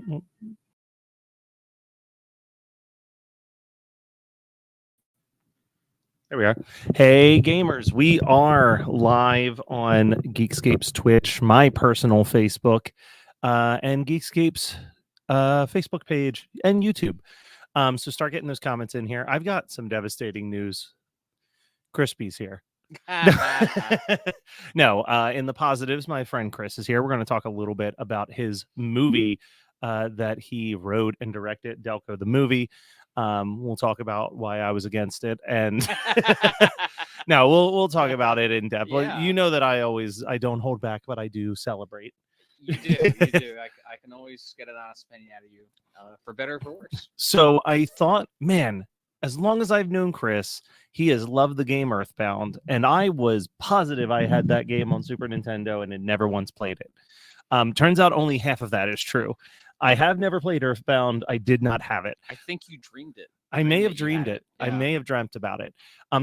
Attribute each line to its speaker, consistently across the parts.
Speaker 1: There we are. Hey, gamers. We are live on Geekscape's Twitch, my personal Facebook, and Geekscape's Facebook page and YouTube. So start getting those comments in here. I've got some devastating news. Crispy's here. No, in the positives, my friend Chris is here. We're going to talk a little bit about his movie that he wrote and directed, Delco the movie. We'll talk about why I was against it, and no, we'll talk about it in depth.
Speaker 2: Yeah.
Speaker 1: You know that I don't hold back, but I do celebrate.
Speaker 2: You do. I can always get an honest opinion out of you, for better or for worse.
Speaker 1: So I thought, man, as long as I've known Chris, he has loved the game Earthbound, and I was positive I had that game on Super Nintendo and had never once played it. Turns out only half of that is true. I have never played Earthbound. I did not have it.
Speaker 2: I think you dreamed it.
Speaker 1: I may have dreamed it.
Speaker 2: Yeah.
Speaker 1: I may have dreamt about it.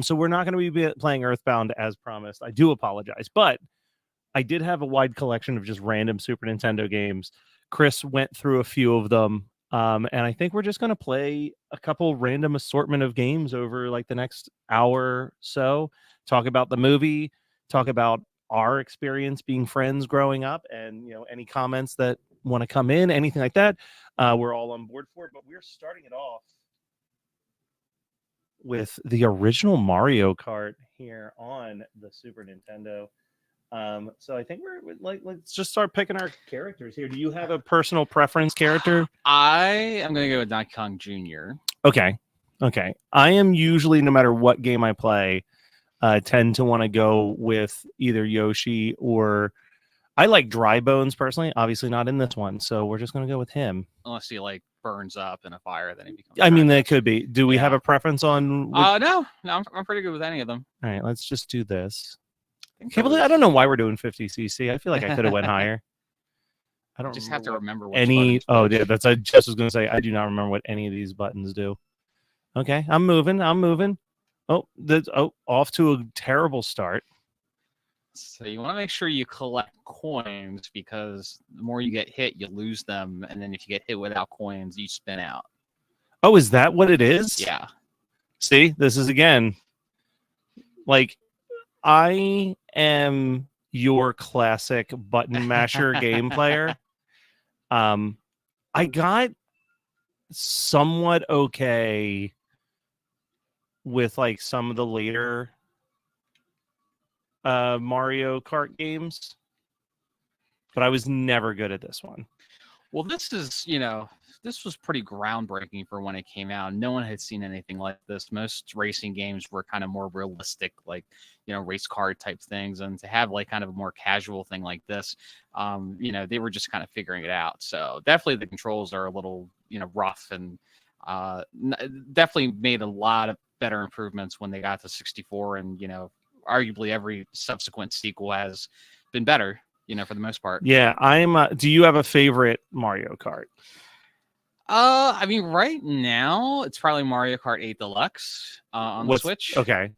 Speaker 1: So we're not going to be playing Earthbound as promised. I do apologize, but I did have a wide collection of just random Super Nintendo games. Chris went through a few of them. And I think we're just going to play a couple random assortment of games over like the next hour or so, talk about the movie, talk about our experience being friends growing up, and, you know, any comments that want to come in, anything like that. We're all on board for it, but we're starting it off with the original Mario Kart here on the Super Nintendo. So I think we're like, let's just start picking our characters here. Do you have a personal preference character?
Speaker 2: I am going to go with Donkey Kong Jr.
Speaker 1: Okay. I am usually, no matter what game I play, tend to want to go with either Yoshi or I like Dry Bones personally. Obviously not in this one, so we're just going to go with him.
Speaker 2: Unless he like burns up in a fire, then he becomes.
Speaker 1: I mean, that could be. Do we have a preference on?
Speaker 2: No, I'm pretty good with any of them.
Speaker 1: All right, let's just do this. I don't know why we're doing 50cc. I feel like I could have went higher. I don't
Speaker 2: just have to remember what
Speaker 1: any. Oh, yeah, that's. I just was going to say I do not remember what any of these buttons do. Okay, I'm moving. Oh, off to a terrible start.
Speaker 2: So you want to make sure you collect coins, because the more you get hit, you lose them, and then if you get hit without coins, you spin out.
Speaker 1: Oh, is that what it is?
Speaker 2: Yeah.
Speaker 1: See, this is again like. I am your classic button masher game player. I got somewhat okay with like some of the later Mario Kart games, but I was never good at this one.
Speaker 2: Well, this was pretty groundbreaking for when it came out. No one had seen anything like this. Most racing games were kind of more realistic, like, race car type things. And to have like kind of a more casual thing like this, they were just kind of figuring it out. So definitely the controls are a little, rough, and definitely made a lot of better improvements when they got to 64. And, arguably every subsequent sequel has been better, for the most part.
Speaker 1: Yeah, do you have a favorite Mario Kart?
Speaker 2: I mean, right now it's probably Mario Kart 8 Deluxe on the Switch.
Speaker 1: Okay,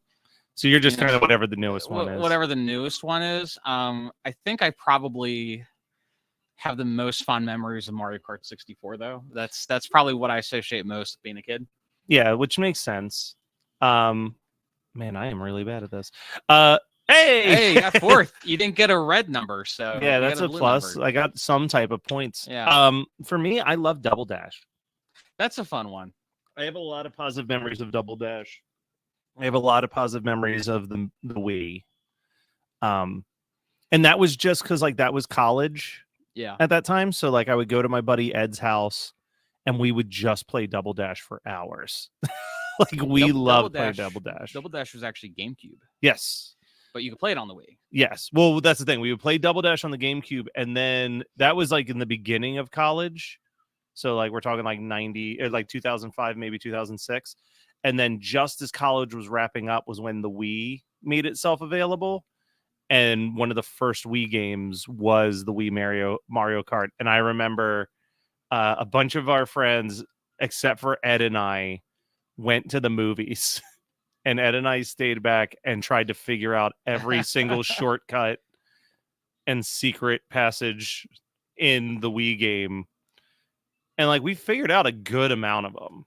Speaker 1: so you're just kind of whatever the newest one is.
Speaker 2: Whatever the newest one is. I think I probably have the most fond memories of Mario Kart 64, though. That's probably what I associate most with being a kid.
Speaker 1: Yeah, which makes sense. Man, I am really bad at this. Hey,
Speaker 2: you got fourth. You didn't get a red number, so
Speaker 1: yeah, that's a plus. Number. I got some type of points.
Speaker 2: Yeah.
Speaker 1: For me, I love Double Dash.
Speaker 2: That's a fun one.
Speaker 1: I have a lot of positive memories of Double Dash. I have a lot of positive memories of the Wii. And that was just because like that was college.
Speaker 2: Yeah.
Speaker 1: At that time, so like I would go to my buddy Ed's house, and we would just play Double Dash for hours. Like we loved playing Double Dash.
Speaker 2: Double Dash was actually GameCube.
Speaker 1: Yes.
Speaker 2: But you could play it on the Wii.
Speaker 1: Yes. Well, that's the thing. We would play Double Dash on the GameCube, and then that was like in the beginning of college. So like we're talking like 90 or like 2005, maybe 2006. And then just as college was wrapping up was when the Wii made itself available. And one of the first Wii games was the Wii Mario Kart. And I remember a bunch of our friends, except for Ed and I, went to the movies. And Ed and I stayed back and tried to figure out every single shortcut and secret passage in the Wii game and like we figured out a good amount of them.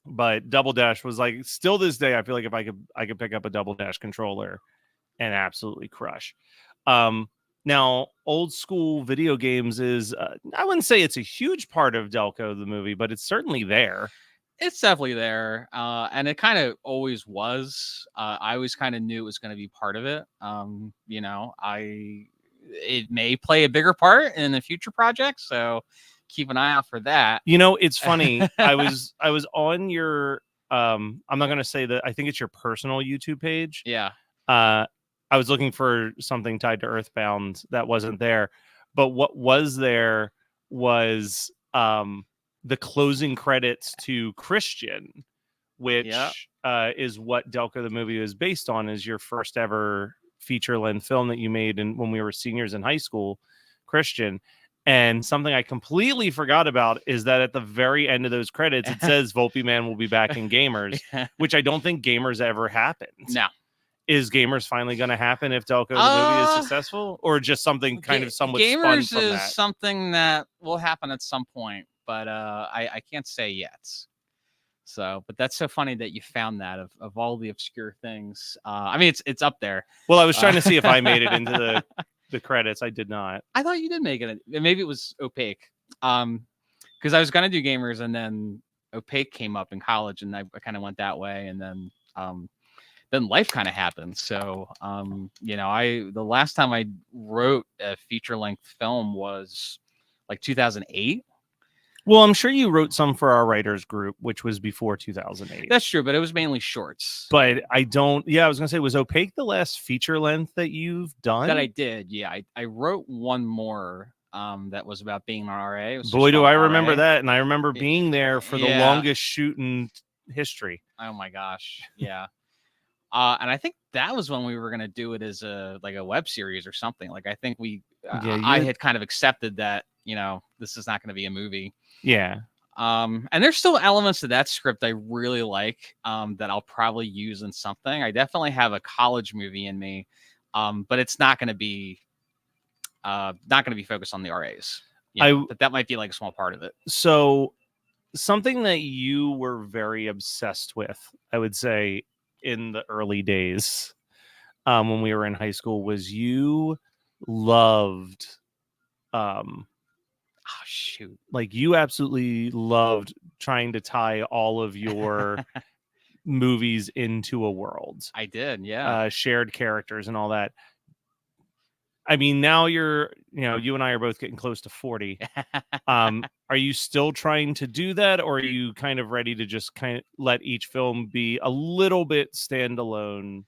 Speaker 1: But Double Dash was like, still this day, I feel like if I could pick up a Double Dash controller and absolutely crush. Now, old school video games is, I wouldn't say it's a huge part of Delco, the movie, but it's certainly there.
Speaker 2: It's definitely there, and it kind of always was. I always kind of knew it was going to be part of it. It may play a bigger part in the future projects, so keep an eye out for that.
Speaker 1: It's funny. I was on your, I'm not going to say that. I think it's your personal YouTube page.
Speaker 2: Yeah.
Speaker 1: I was looking for something tied to Earthbound that wasn't there, but what was there was the closing credits to Christian, which is what Delco the movie is based on, is your first ever feature-length film that you made when we were seniors in high school, Christian. And something I completely forgot about is that at the very end of those credits, it says Volpe Man will be back in Gamers, which I don't think Gamers ever happened.
Speaker 2: No.
Speaker 1: Is Gamers finally going to happen if Delco the movie is successful, or just something kind of somewhat
Speaker 2: Gamers
Speaker 1: spun from
Speaker 2: is
Speaker 1: that?
Speaker 2: something that will happen at some point, but I can't say yet. So, but that's so funny that you found that of all the obscure things. I mean, it's up there.
Speaker 1: Well, I was trying to see if I made it into the credits. I did not.
Speaker 2: I thought you did make it. Maybe it was Opaque. Because I was gonna do Gamers, and then Opaque came up in college, and I kind of went that way, and then life kind of happened. So, the last time I wrote a feature-length film was like 2008.
Speaker 1: Well, I'm sure you wrote some for our writers group, which was before 2008.
Speaker 2: That's true, but it was mainly shorts.
Speaker 1: But I don't. Yeah, I was gonna say, was Opaque the last feature length that you've done?
Speaker 2: That I did. Yeah, I wrote one more that was about being an RA.
Speaker 1: Boy, do I remember that, and I remember being there for the longest shoot in history.
Speaker 2: Oh my gosh, yeah. And I think that was when we were gonna do it as a web series or something. Like I think I had kind of accepted that this is not going to be a movie.
Speaker 1: Yeah.
Speaker 2: And there's still elements of that script I really like that I'll probably use in something. I definitely have a college movie in me, but it's not going to be focused on the RAs. But that might be like a small part of it.
Speaker 1: So something that you were very obsessed with, I would say, in the early days when we were in high school, was you loved like you absolutely loved trying to tie all of your movies into a world.
Speaker 2: I did, yeah.
Speaker 1: Shared characters and all that. I mean, now you and I are both getting close to 40. Are you still trying to do that, or are you kind of ready to just kind of let each film be a little bit standalone?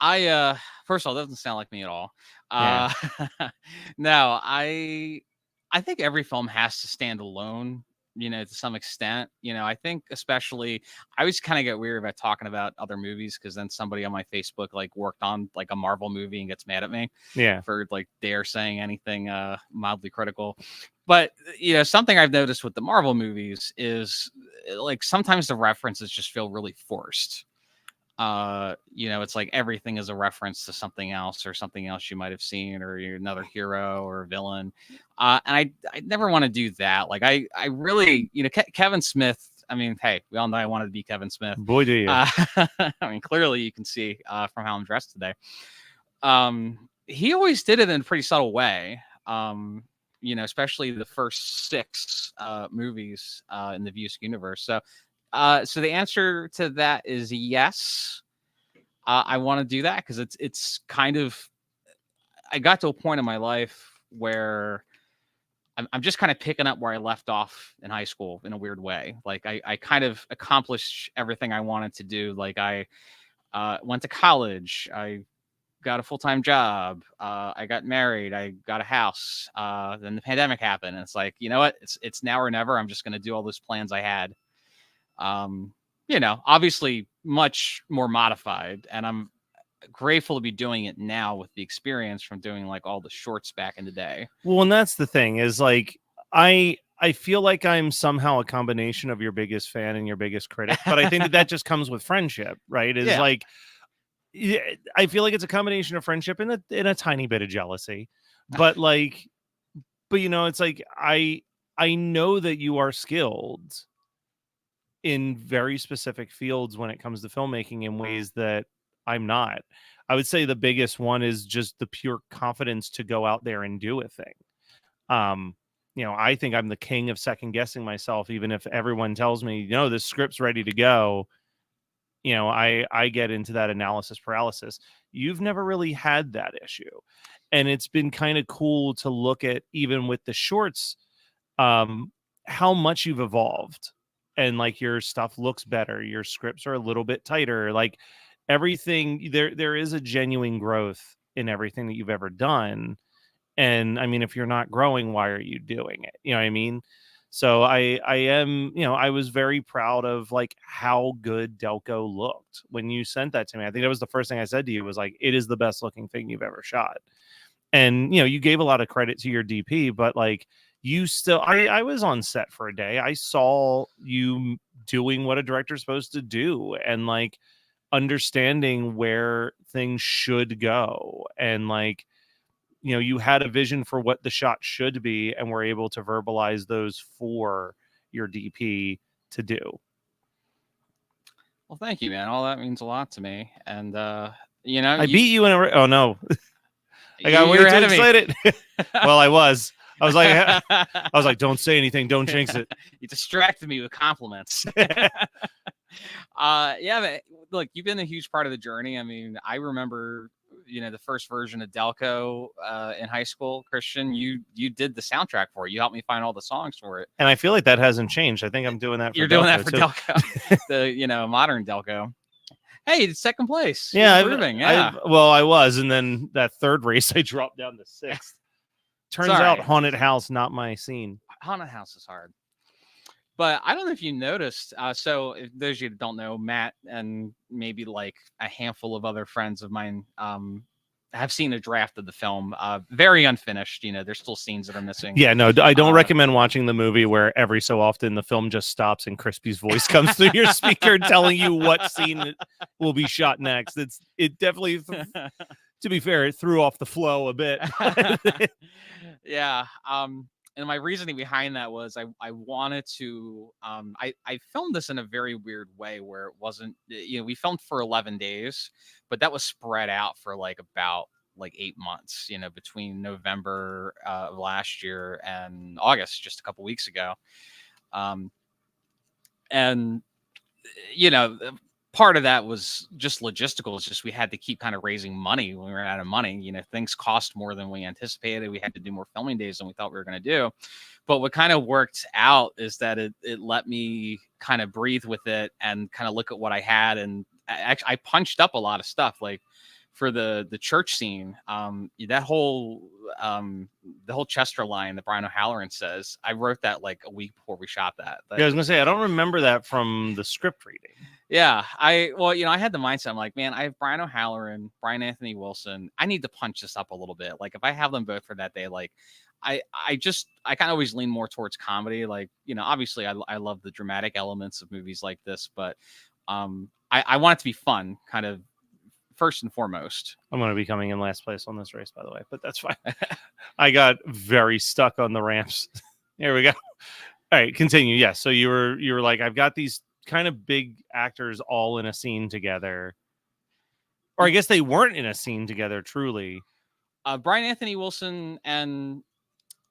Speaker 2: First of all, it doesn't sound like me at all.
Speaker 1: Yeah.
Speaker 2: No, I think every film has to stand alone, to some extent. I think especially I always kind of get weird about talking about other movies, because then somebody on my Facebook worked on a Marvel movie and gets mad at me for dare saying anything mildly critical. But something I've noticed with the Marvel movies is sometimes the references just feel really forced. It's like everything is a reference to something else or something else you might have seen, or you're another hero or a villain. And I never want to do that. I really, Kevin Smith, I mean, hey, we all know I wanted to be Kevin Smith.
Speaker 1: Boy, do you.
Speaker 2: I mean, clearly you can see from how I'm dressed today. He always did it in a pretty subtle way. Especially the first 6 movies in the Views universe. So the answer to that is yes. I want to do that because it's kind of, I got to a point in my life where I'm just kind of picking up where I left off in high school in a weird way. I kind of accomplished everything I wanted to do. I went to college. I got a full-time job. I got married. I got a house. Then the pandemic happened. And it's like, you know what? It's now or never. I'm just going to do all those plans I had. Obviously much more modified, and I'm grateful to be doing it now with the experience from doing all the shorts back in the day.
Speaker 1: Well, and that's the thing is I feel like I'm somehow a combination of your biggest fan and your biggest critic, but I think that just comes with friendship, right? I feel like it's a combination of friendship and a tiny bit of jealousy, but it's I know that you are skilled in very specific fields when it comes to filmmaking in ways that I'm not. I would say the biggest one is just the pure confidence to go out there and do a thing. I think I'm the king of second guessing myself, even if everyone tells me, this script's ready to go. I get into that analysis paralysis. You've never really had that issue. And it's been kind of cool to look at, even with the shorts, how much you've evolved, and like your stuff looks better. Your scripts are a little bit tighter. Like everything, there is a genuine growth in everything that you've ever done. And I mean, if you're not growing, why are you doing it? You know what I mean? So I am, I was very proud of like how good Delco looked when you sent that to me. I think that was the first thing I said to you, was like, it is the best looking thing you've ever shot. And, you gave a lot of credit to your DP, but like you still, I was on set for a day. I saw you doing what a director's supposed to do, and like understanding where things should go. And like, you had a vision for what the shot should be, and were able to verbalize those for your DP to do.
Speaker 2: Well, thank you, man. All that means a lot to me. And,
Speaker 1: I beat you in a... Oh, no. I got way too excited. Well, I was like, don't say anything. Don't jinx it.
Speaker 2: You distracted me with compliments. But look, you've been a huge part of the journey. I mean, I remember, the first version of Delco in high school. Christian, you did the soundtrack for it. You helped me find all the songs for it.
Speaker 1: And I feel like that hasn't changed. I think I'm doing that for
Speaker 2: You're
Speaker 1: Delco,
Speaker 2: doing that for
Speaker 1: too.
Speaker 2: Delco. The, modern Delco. Hey, it's second place.
Speaker 1: Yeah, I was, and then that third race I dropped down to 6th. Turns out haunted house, not my scene.
Speaker 2: Haunted house is hard. But I don't know if you noticed. So if those of you that don't know, Matt and maybe like a handful of other friends of mine have seen a draft of the film. Very unfinished. There's still scenes that are missing.
Speaker 1: Yeah, no, I don't recommend watching the movie where every so often the film just stops and Crispy's voice comes through your speaker telling you what scene will be shot next. It definitely, to be fair, it threw off the flow a bit.
Speaker 2: Yeah. And my reasoning behind that was I wanted to, I filmed this in a very weird way where it wasn't, we filmed for 11 days, but that was spread out for like about 8 months, between November of last year and August, just a couple weeks ago. And, part of that was just logistical. It's just we had to keep kind of raising money when we ran out of money. Things cost more than we anticipated. We had to do more filming days than we thought we were going to do. But what kind of worked out is that it let me kind of breathe with it and kind of look at what I had. And actually, I punched up a lot of stuff. Like for the church scene, that whole the whole Chester line that Brian O'Halloran says, I wrote that like a week before we shot that.
Speaker 1: Yeah, I was gonna say I don't remember that from the script reading.
Speaker 2: Yeah, I had the mindset. I'm like, man, I have Brian O'Halloran, Brian Anthony Wilson. I need to punch this up a little bit. Like if I have them both for that day, like I kind of always lean more towards comedy. Like, obviously I love the dramatic elements of movies like this, but I want it to be fun, kind of first and foremost.
Speaker 1: I'm going to be coming in last place on this race, by the way, but that's fine. I got very stuck on the ramps. There we go. All right, continue. Yes. So you were like, I've got these kind of big actors all in a scene together, or I guess they weren't in a scene together truly.
Speaker 2: Brian Anthony Wilson and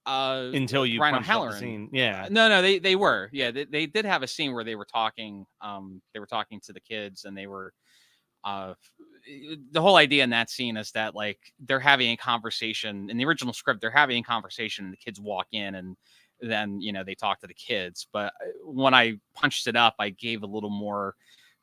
Speaker 1: until you
Speaker 2: Brian
Speaker 1: punched
Speaker 2: O'Halloran.
Speaker 1: up the scene. Yeah.
Speaker 2: No, they were. Yeah, they did have a scene where they were talking. They were talking to the kids, and they were. The whole idea in that scene is that like they're having a conversation in the original script. They're having a conversation, and the kids walk in, and then they talk to the kids. But when I punched it up, I gave a little more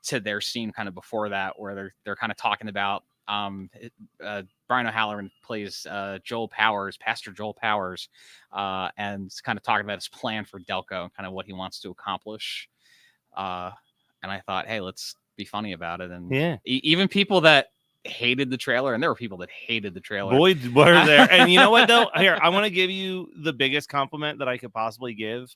Speaker 2: to their scene kind of before that, where they're kind of talking about. Brian O'Halloran plays Joel Powers, Pastor Joel Powers, and kind of talking about his plan for Delco and kind of what he wants to accomplish. And I thought, hey, let's be funny about it. And
Speaker 1: yeah,
Speaker 2: even people that hated the trailer, and there were people that hated the trailer.
Speaker 1: Boy, were there. And you know what, though? Here, I want to give you the biggest compliment that I could possibly give.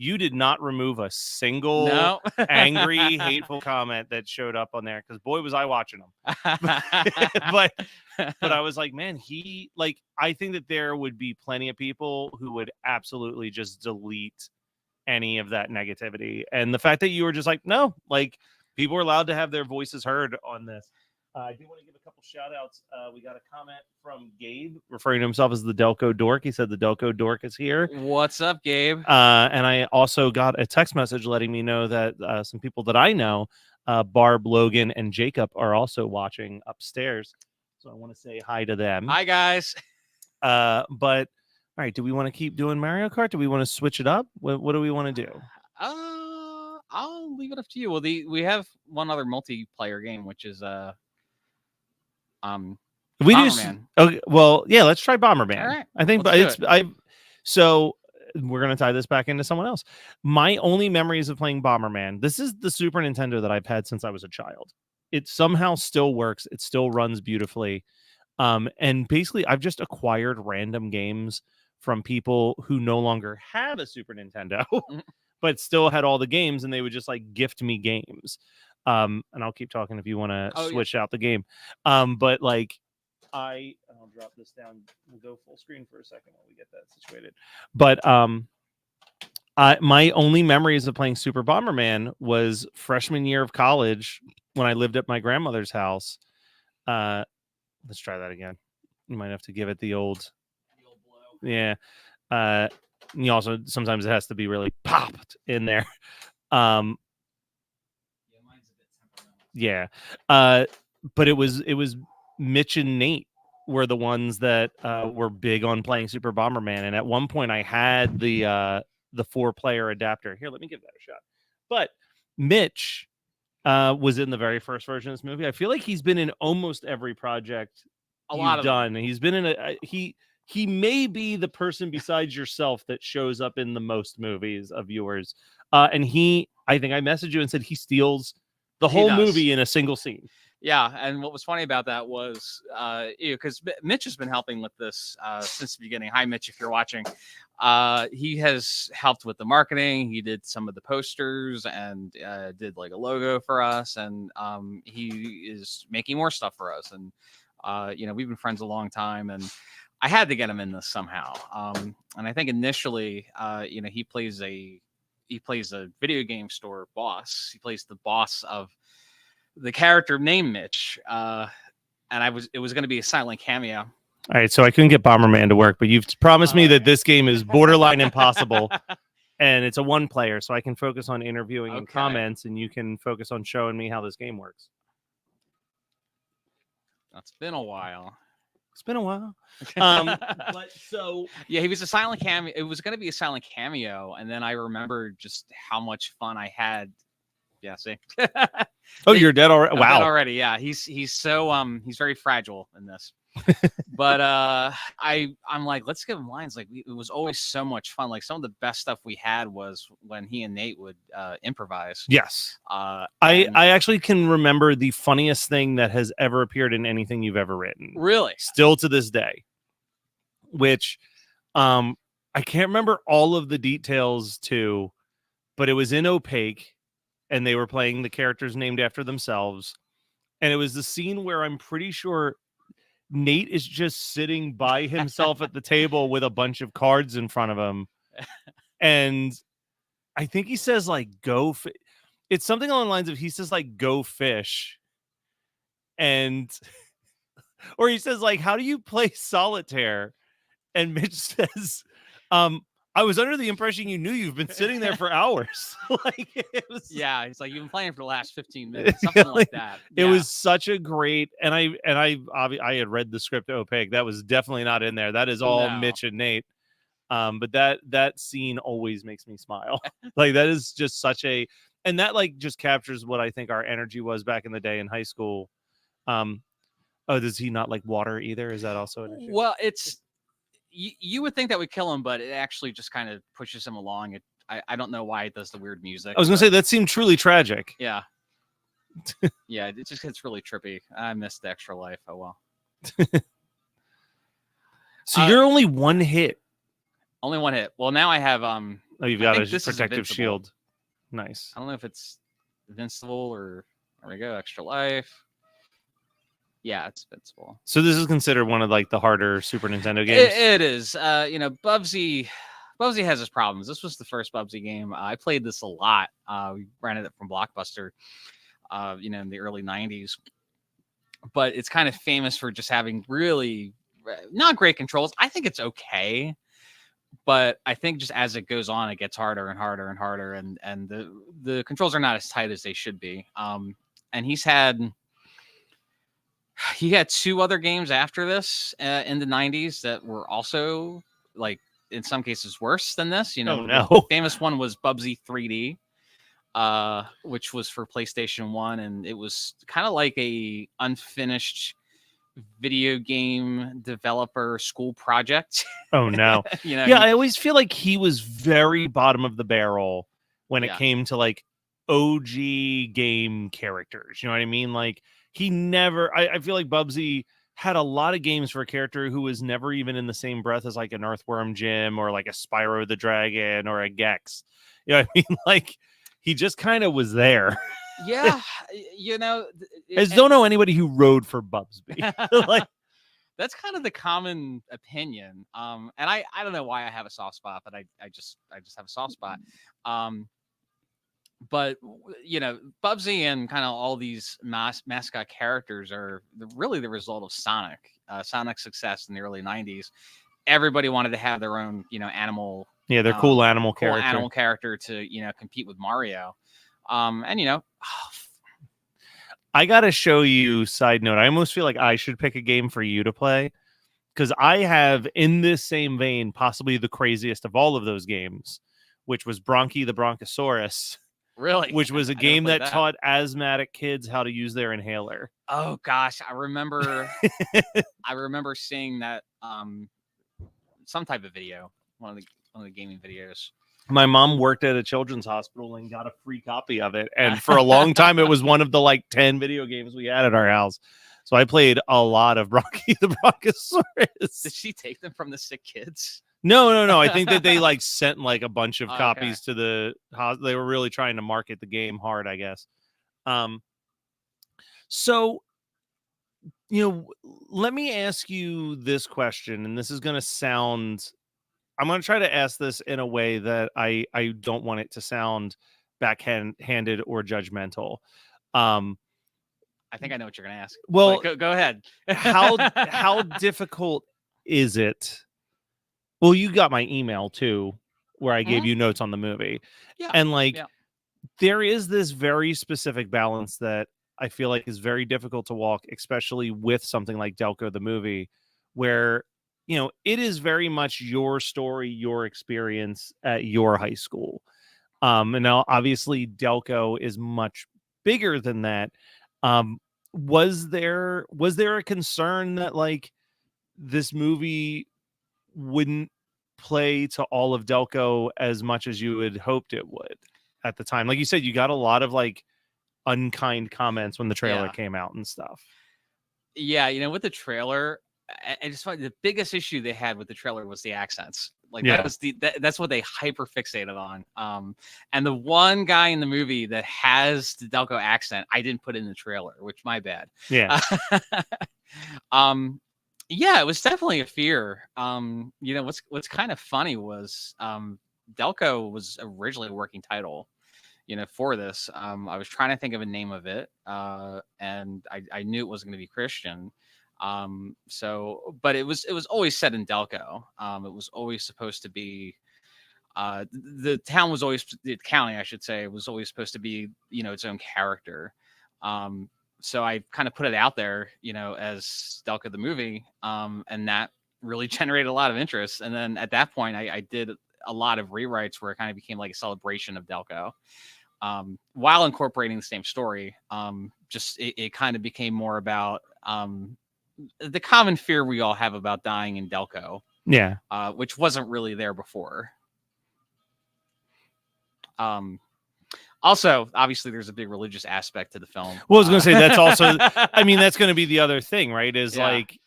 Speaker 1: you did not remove a single
Speaker 2: No.
Speaker 1: angry, hateful comment that showed up on there, because boy was I watching them. but I was like, man, I think that there would be plenty of people who would absolutely just delete any of that negativity. And the fact that you were just like, no, like, people are allowed to have their voices heard on this. I do want to give a couple shout outs. We got a comment from Gabe referring to himself as the Delco Dork. He said the Delco Dork is here.
Speaker 2: What's up, Gabe?
Speaker 1: And I also got a text message letting me know that some people that I know, Barb, Logan, and Jacob, are also watching upstairs. So I want to say hi to them.
Speaker 2: Hi, guys.
Speaker 1: But all right, do we want to keep doing Mario Kart? Do we want to switch it up? What do we want to do?
Speaker 2: I'll leave it up to you. Well, we have one other multiplayer game, which is Bomberman.
Speaker 1: Okay, well, yeah, let's try Bomberman.
Speaker 2: All right,
Speaker 1: I think so we're gonna tie this back into someone else. My only memories of playing Bomberman, this is the Super Nintendo that I've had since I was a child. It somehow still works, it still runs beautifully. And basically I've just acquired random games from people who no longer have a Super Nintendo but still had all the games, and they would just like gift me games. And I'll keep talking if you want to switch out the game. But like, I'll drop this down. We'll go full screen for a second while we get that situated. But my only memories of playing Super Bomberman was freshman year of college when I lived at my grandmother's house. Let's try that again. You might have to give it the old blow. Yeah. You also, sometimes it has to be really popped in there. Mine's a bit temperamental. Yeah. But it was Mitch and Nate were the ones that were big on playing Super Bomberman, and at one point I had the 4-player adapter. Here, let me give that a shot. But Mitch was in the very first version of this movie. I feel like he's been in almost every project you've done. He's been in he may be the person besides yourself that shows up in the most movies of yours. And I think I messaged you and said he steals the whole movie in a single scene.
Speaker 2: Yeah, and what was funny about that was, because Mitch has been helping with this since the beginning. Hi, Mitch, if you're watching. He has helped with the marketing. He did some of the posters and did like a logo for us, and he is making more stuff for us. And we've been friends a long time, and I had to get him in this somehow. And I think initially, he plays a video game store boss. He plays the boss of the character named Mitch, and it was going to be a silent cameo.
Speaker 1: All right, so I couldn't get Bomberman to work, but you've promised me that this game is borderline impossible, and it's a 1-player, so I can focus on interviewing and comments, and you can focus on showing me how this game works.
Speaker 2: It's been a while.
Speaker 1: It's been a while. But so
Speaker 2: yeah, he was a silent cameo. It was going to be a silent cameo, and then I remember just how much fun I had. Yeah, see.
Speaker 1: Oh, you're dead already. Wow.
Speaker 2: Dead already. Yeah, he's so he's very fragile in this. But I'm like, let's give him lines. Like, it was always so much fun. Like, some of the best stuff we had was when he and Nate would improvise.
Speaker 1: Yes. I actually can remember the funniest thing that has ever appeared in anything you've ever written.
Speaker 2: Really?
Speaker 1: Still to this day. Which I can't remember all of the details to, but it was in Opaque, and they were playing the characters named after themselves. And it was the scene where I'm pretty sure Nate is just sitting by himself at the table with a bunch of cards in front of him. And I think he says, like, it's something along the lines of, he says, like, go fish. And, or he says, like, how do you play solitaire? And Mitch says, I was under the impression you knew. You've been sitting there for hours. Like, it was...
Speaker 2: Yeah, he's like, you've been playing for the last 15 minutes, something like that.
Speaker 1: It was such a great, and I had read the script Opaque. That was definitely not in there. That is all Mitch and Nate. But that scene always makes me smile. Like, that is just such a, and that like just captures what I think our energy was back in the day in high school. Does he not like water either? Is that also an issue?
Speaker 2: Well, it's. You would think that would kill him, but it actually just kind of pushes him along. I don't know why it does the weird music.
Speaker 1: I was going to say, that seemed truly tragic.
Speaker 2: Yeah. Yeah, it just gets really trippy. I missed the extra life. Oh, well.
Speaker 1: So you're only one hit.
Speaker 2: Only one hit. Well, now I have
Speaker 1: Oh, you've
Speaker 2: I
Speaker 1: got
Speaker 2: think
Speaker 1: a
Speaker 2: this is
Speaker 1: protective
Speaker 2: invincible.
Speaker 1: shield. Nice.
Speaker 2: I don't know if it's invincible or there we go, extra life. Yeah, it's invincible.
Speaker 1: So this is considered one of like the harder Super Nintendo games.
Speaker 2: It is. You know, Bubsy has his problems. This was the first Bubsy game. I played this a lot. We rented it from Blockbuster, you know, in the early 90s. But it's kind of famous for just having really not great controls. I think it's okay. But I think just as it goes on, it gets harder and harder and harder, and the controls are not as tight as they should be. And he had 2 other games after this in the 90s that were also like in some cases worse than this. You know,
Speaker 1: Oh, no.
Speaker 2: the famous one was Bubsy 3D, which was for PlayStation 1, and it was kind of like a unfinished video game developer school project.
Speaker 1: Oh no.
Speaker 2: You know,
Speaker 1: Yeah, I always feel like he was very bottom of the barrel when it
Speaker 2: Yeah.
Speaker 1: came to like OG game characters. You know what I mean? Like he never I feel like Bubsy had a lot of games for a character who was never even in the same breath as like an Earthworm Jim or like a Spyro the Dragon or a Gex. You know what I mean? Like he just kind of was there.
Speaker 2: Yeah, you know,
Speaker 1: I just don't know anybody who rode for Bubsby. Like
Speaker 2: that's kind of the common opinion. And I don't know why I have a soft spot, but I just have a soft spot. But you know, Bubsy and kind of all these mascot characters are really the result of Sonic. Sonic's success in the early 90s. Everybody wanted to have their own, you know, animal.
Speaker 1: yeah, they're cool animal character.
Speaker 2: To, you know, compete with Mario. And you know,
Speaker 1: I gotta show you. Side note: I almost feel like I should pick a game for you to play because I have, in this same vein, possibly the craziest of all of those games, which was Bronchi the Bronchosaurus.
Speaker 2: Really,
Speaker 1: which was a game that taught asthmatic kids how to use their inhaler.
Speaker 2: Oh gosh, I remember. I remember seeing that some type of video, one of the gaming videos.
Speaker 1: My mom worked at a children's hospital and got a free copy of it, and for a long time, it was one of the like 10 video games we had at our house. So I played a lot of Bronchi the Bronchosaurus.
Speaker 2: Did she take them from the sick kids?
Speaker 1: No. I think that they like sent like a bunch of copies to the hospital. They were really trying to market the game hard, I guess. So, you know, let me ask you this question, and this is going to sound, I'm going to try to ask this in a way that I don't want it to sound backhanded or judgmental.
Speaker 2: I think I know what you're going to ask.
Speaker 1: Well,
Speaker 2: go ahead.
Speaker 1: how difficult is it? Well, you got my email too, where I gave you notes on the movie.
Speaker 2: Yeah.
Speaker 1: And like, there is this very specific balance that I feel like is very difficult to walk, especially with something like Delco, the movie, where, you know, it is very much your story, your experience at your high school. And now obviously Delco is much bigger than that. Was there a concern that like this movie wouldn't play to all of Delco as much as you had hoped it would at the time? Like you said, you got a lot of like unkind comments when the trailer came out and stuff.
Speaker 2: Yeah, you know, with the trailer, I just find the biggest issue they had with the trailer was the accents. Like that was that's what they hyper fixated on. And the one guy in the movie that has the Delco accent, I didn't put in the trailer, which my bad.
Speaker 1: Yeah.
Speaker 2: Yeah, it was definitely a fear. You know, what's kind of funny was Delco was originally a working title, you know, for this. I was trying to think of a name of it, and I knew it wasn't going to be Christian. But it was always set in Delco. It was always supposed to be the county, I should say, was always supposed to be, you know, its own character. So I kind of put it out there, you know, as Delco the movie, and that really generated a lot of interest. And then at that point, I did a lot of rewrites where it kind of became like a celebration of Delco, while incorporating the same story. Just it kind of became more about the common fear we all have about dying in Delco, which wasn't really there before. Also, obviously, there's a big religious aspect to the film.
Speaker 1: Well, I was going to say that's also, I mean, that's going to be the other thing, right? Is like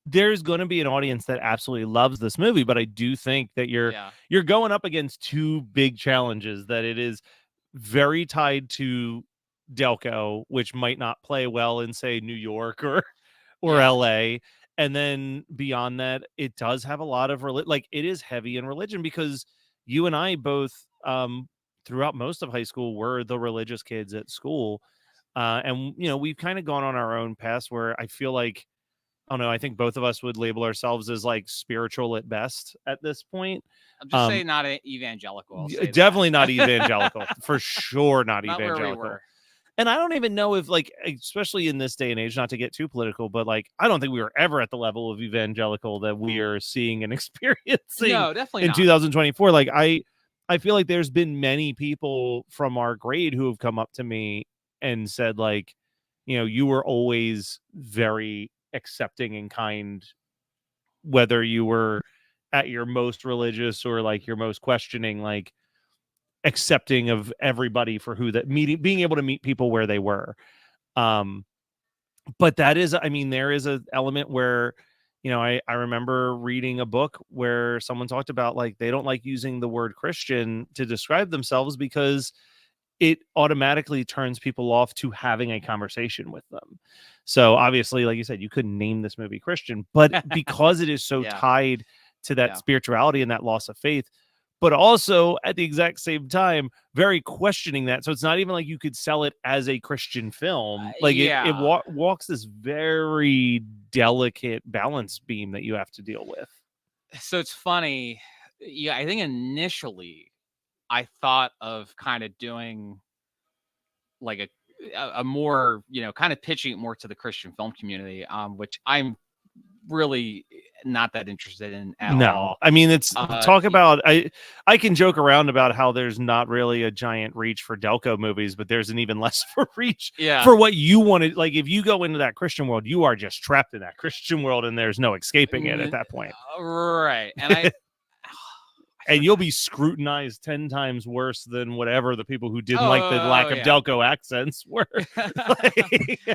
Speaker 1: there's going to be an audience that absolutely loves this movie, but I do think that you're going up against two big challenges, that it is very tied to Delco, which might not play well in, say, New York or LA. And then beyond that, it does have a lot of like, it is heavy in religion, because you and I both throughout most of high school were the religious kids at school. And we've kind of gone on our own paths where I feel like, I don't know, I think both of us would label ourselves as like spiritual at best at this point.
Speaker 2: I'm just saying not evangelical. I'll say
Speaker 1: definitely
Speaker 2: that.
Speaker 1: Not evangelical. For sure not evangelical.
Speaker 2: Where we were.
Speaker 1: And I don't even know if, like, especially in this day and age, not to get too political, but like, I don't think we were ever at the level of evangelical that we are seeing and experiencing
Speaker 2: definitely
Speaker 1: in
Speaker 2: not.
Speaker 1: 2024. Like, I feel like there's been many people from our grade who have come up to me and said, like, you were always very accepting and kind, whether you were at your most religious or like your most questioning, like accepting of everybody for who that being able to meet people where they were. But that is, I mean, there is an element where, I remember reading a book where someone talked about, like, they don't like using the word Christian to describe themselves because it automatically turns people off to having a conversation with them. So obviously, like you said, you couldn't name this movie Christian, but because it is so tied to that spirituality and that loss of faith, but also at the exact same time, very questioning that. So it's not even like you could sell it as a Christian film. Like it walks this very delicate balance beam that you have to deal with.
Speaker 2: So it's funny. Yeah, I think initially I thought of kind of doing like a more, kind of pitching it more to the Christian film community, which I'm really not that interested in at all.
Speaker 1: I mean, it's talk about, I can joke around about how there's not really a giant reach for Delco movies, but there's an even less for reach for what you wanted. Like, if you go into that Christian world, you are just trapped in that Christian world and there's no escaping it at that point.
Speaker 2: Right. And
Speaker 1: and you'll be scrutinized 10 times worse than whatever the people who didn't like the lack of Delco accents were.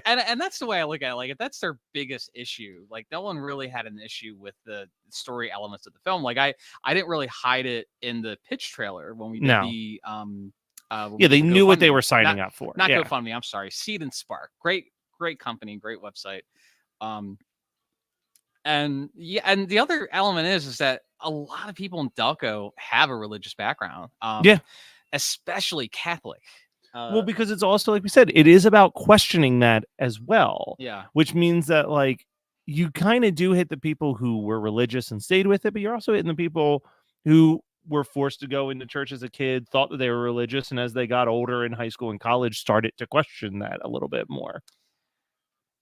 Speaker 2: and that's the way I look at it. Like, if that's their biggest issue, like, no one really had an issue with the story elements of the film. Like, I didn't really hide it in the pitch trailer when we did the
Speaker 1: they knew what they were signing up for.
Speaker 2: Not GoFundMe, I'm sorry. Seed and Spark. Great company, great website. And the other element is that a lot of people in Delco have a religious background. Especially Catholic.
Speaker 1: Well, because it's also, like we said, it is about questioning that as well.
Speaker 2: Yeah.
Speaker 1: Which means that, like, you kind of do hit the people who were religious and stayed with it, but you're also hitting the people who were forced to go into church as a kid, thought that they were religious, and as they got older in high school and college, started to question that a little bit more.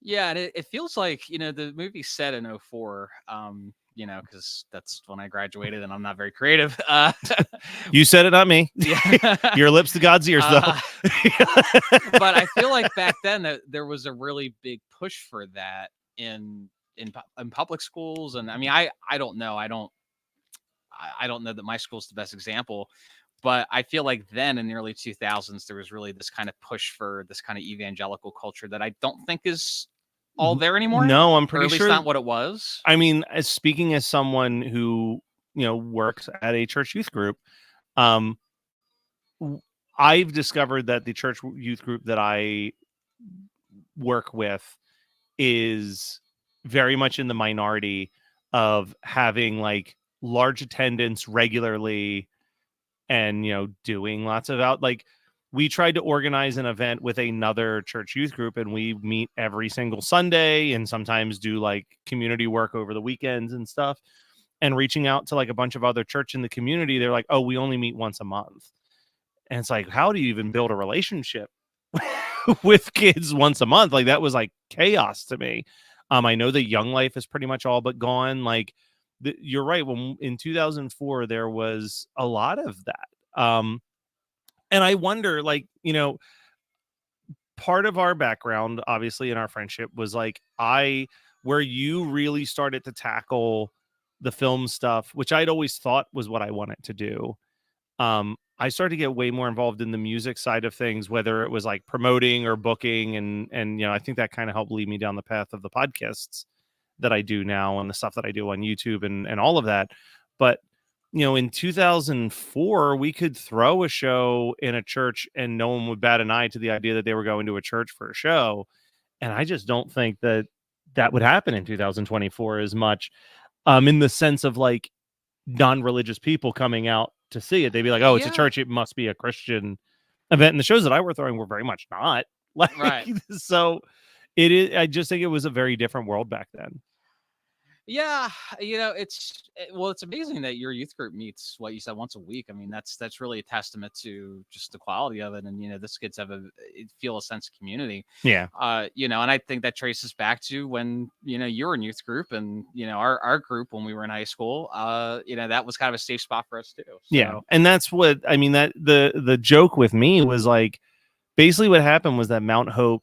Speaker 2: Yeah, and it feels like, the movie's set in 2004, because that's when I graduated and I'm not very creative.
Speaker 1: You said it, not me. Your lips to God's ears, though.
Speaker 2: But I feel like back then that there was a really big push for that in public schools. And I mean, I don't know. I don't know that my school's the best example, but I feel like then in the early 2000s, there was really this kind of push for this kind of evangelical culture that I don't think is all there anymore.
Speaker 1: No, I'm pretty
Speaker 2: sure. At least not what it was.
Speaker 1: I mean, speaking as someone who, works at a church youth group, I've discovered that the church youth group that I work with is very much in the minority of having, like, large attendance regularly and, doing lots of we tried to organize an event with another church youth group, and we meet every single Sunday and sometimes do like community work over the weekends and stuff. And reaching out to like a bunch of other church in the community, they're like, oh, we only meet once a month. And it's like, how do you even build a relationship with kids once a month? Like, that was like chaos to me. I know the Young Life is pretty much all but gone. Like, you're right. When in 2004, there was a lot of that. And I wonder, like, part of our background, obviously, in our friendship was like, where you really started to tackle the film stuff, which I'd always thought was what I wanted to do. I started to get way more involved in the music side of things, whether it was like promoting or booking. And I think that kind of helped lead me down the path of the podcasts that I do now and the stuff that I do on YouTube and all of that. But in 2004, we could throw a show in a church and no one would bat an eye to the idea that they were going to a church for a show. And I just don't think that would happen in 2024 as much, in the sense of like non-religious people coming out to see it. They'd be like, oh, it's a church, it must be a Christian event. And the shows that I were throwing were very much not. Like,
Speaker 2: right.
Speaker 1: So it is. I just think it was a very different world back then.
Speaker 2: Yeah, it's amazing that your youth group meets, what you said, once a week. I mean, that's really a testament to just the quality of it, and this kids feel a sense of community.
Speaker 1: Yeah,
Speaker 2: and I think that traces back to when you were in youth group, and our group when we were in high school. That was kind of a safe spot for us too. So.
Speaker 1: Yeah, and that's what I mean. That the joke with me was like, basically what happened was that Mount Hope,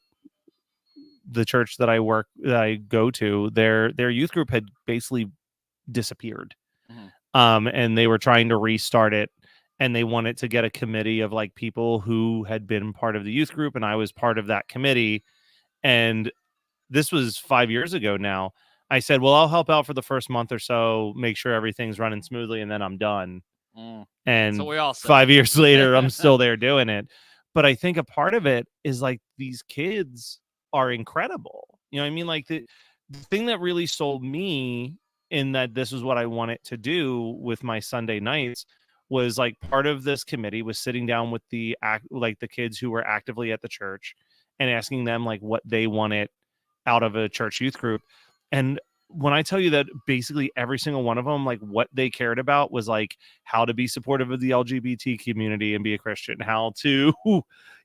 Speaker 1: the church that I go to, their youth group had basically disappeared.
Speaker 2: Mm-hmm.
Speaker 1: And they were trying to restart it, and they wanted to get a committee of like people who had been part of the youth group, and I was part of that committee. And this was 5 years ago now. I said, well, I'll help out for the first month or so, make sure everything's running smoothly, and then I'm done. And
Speaker 2: so we all said.
Speaker 1: 5 years later, I'm still there doing it. But I think a part of it is like these kids are incredible. I mean, like the thing that really sold me in that this is what I wanted to do with my Sunday nights was like part of this committee was sitting down with the kids who were actively at the church and asking them like what they wanted out of a church youth group. And when I tell you that basically every single one of them, like what they cared about was like how to be supportive of the LGBT community and be a Christian, how to,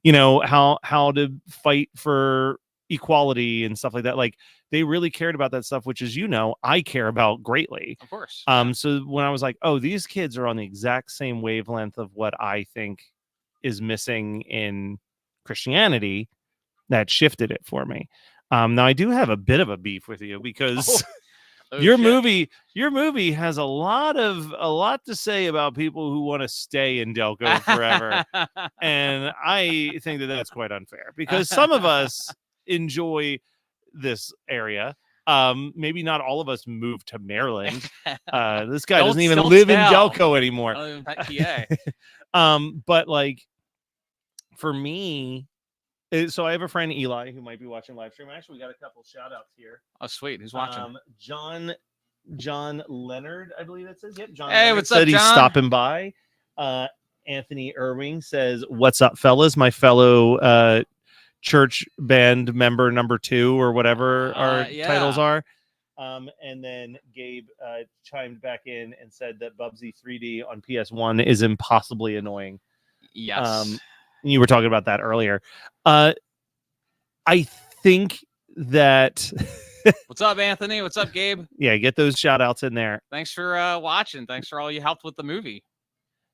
Speaker 1: how to fight for equality and stuff like that. Like they really cared about that stuff, which is, I care about greatly.
Speaker 2: Of course.
Speaker 1: So when I was like, oh, these kids are on the exact same wavelength of what I think is missing in Christianity, that shifted it for me. Now I do have a bit of a beef with you because your movie has a lot to say about people who want to stay in Delco forever. And I think that that's quite unfair because some of us enjoy this area. Maybe not all of us moved to Maryland. This guy doesn't even live in Delco anymore. But like for me, so I have a friend, Eli, who might be watching live stream. Actually, we got a couple shout outs here.
Speaker 2: Oh, sweet. Who's watching?
Speaker 1: John Leonard, I believe that says. Yep. John
Speaker 2: hey,
Speaker 1: Leonard
Speaker 2: what's
Speaker 1: said
Speaker 2: up,
Speaker 1: he's
Speaker 2: John?
Speaker 1: stopping by. Anthony Irving says, what's up, fellas? My fellow church band member number 2 or whatever our titles are. And then Gabe chimed back in and said that Bubsy 3D on PS1 is impossibly annoying.
Speaker 2: Yes.
Speaker 1: You were talking about that earlier. I think that
Speaker 2: what's up, Anthony? What's up, Gabe?
Speaker 1: Yeah, get those shout outs in there.
Speaker 2: Thanks for watching. Thanks for all you helped with the movie.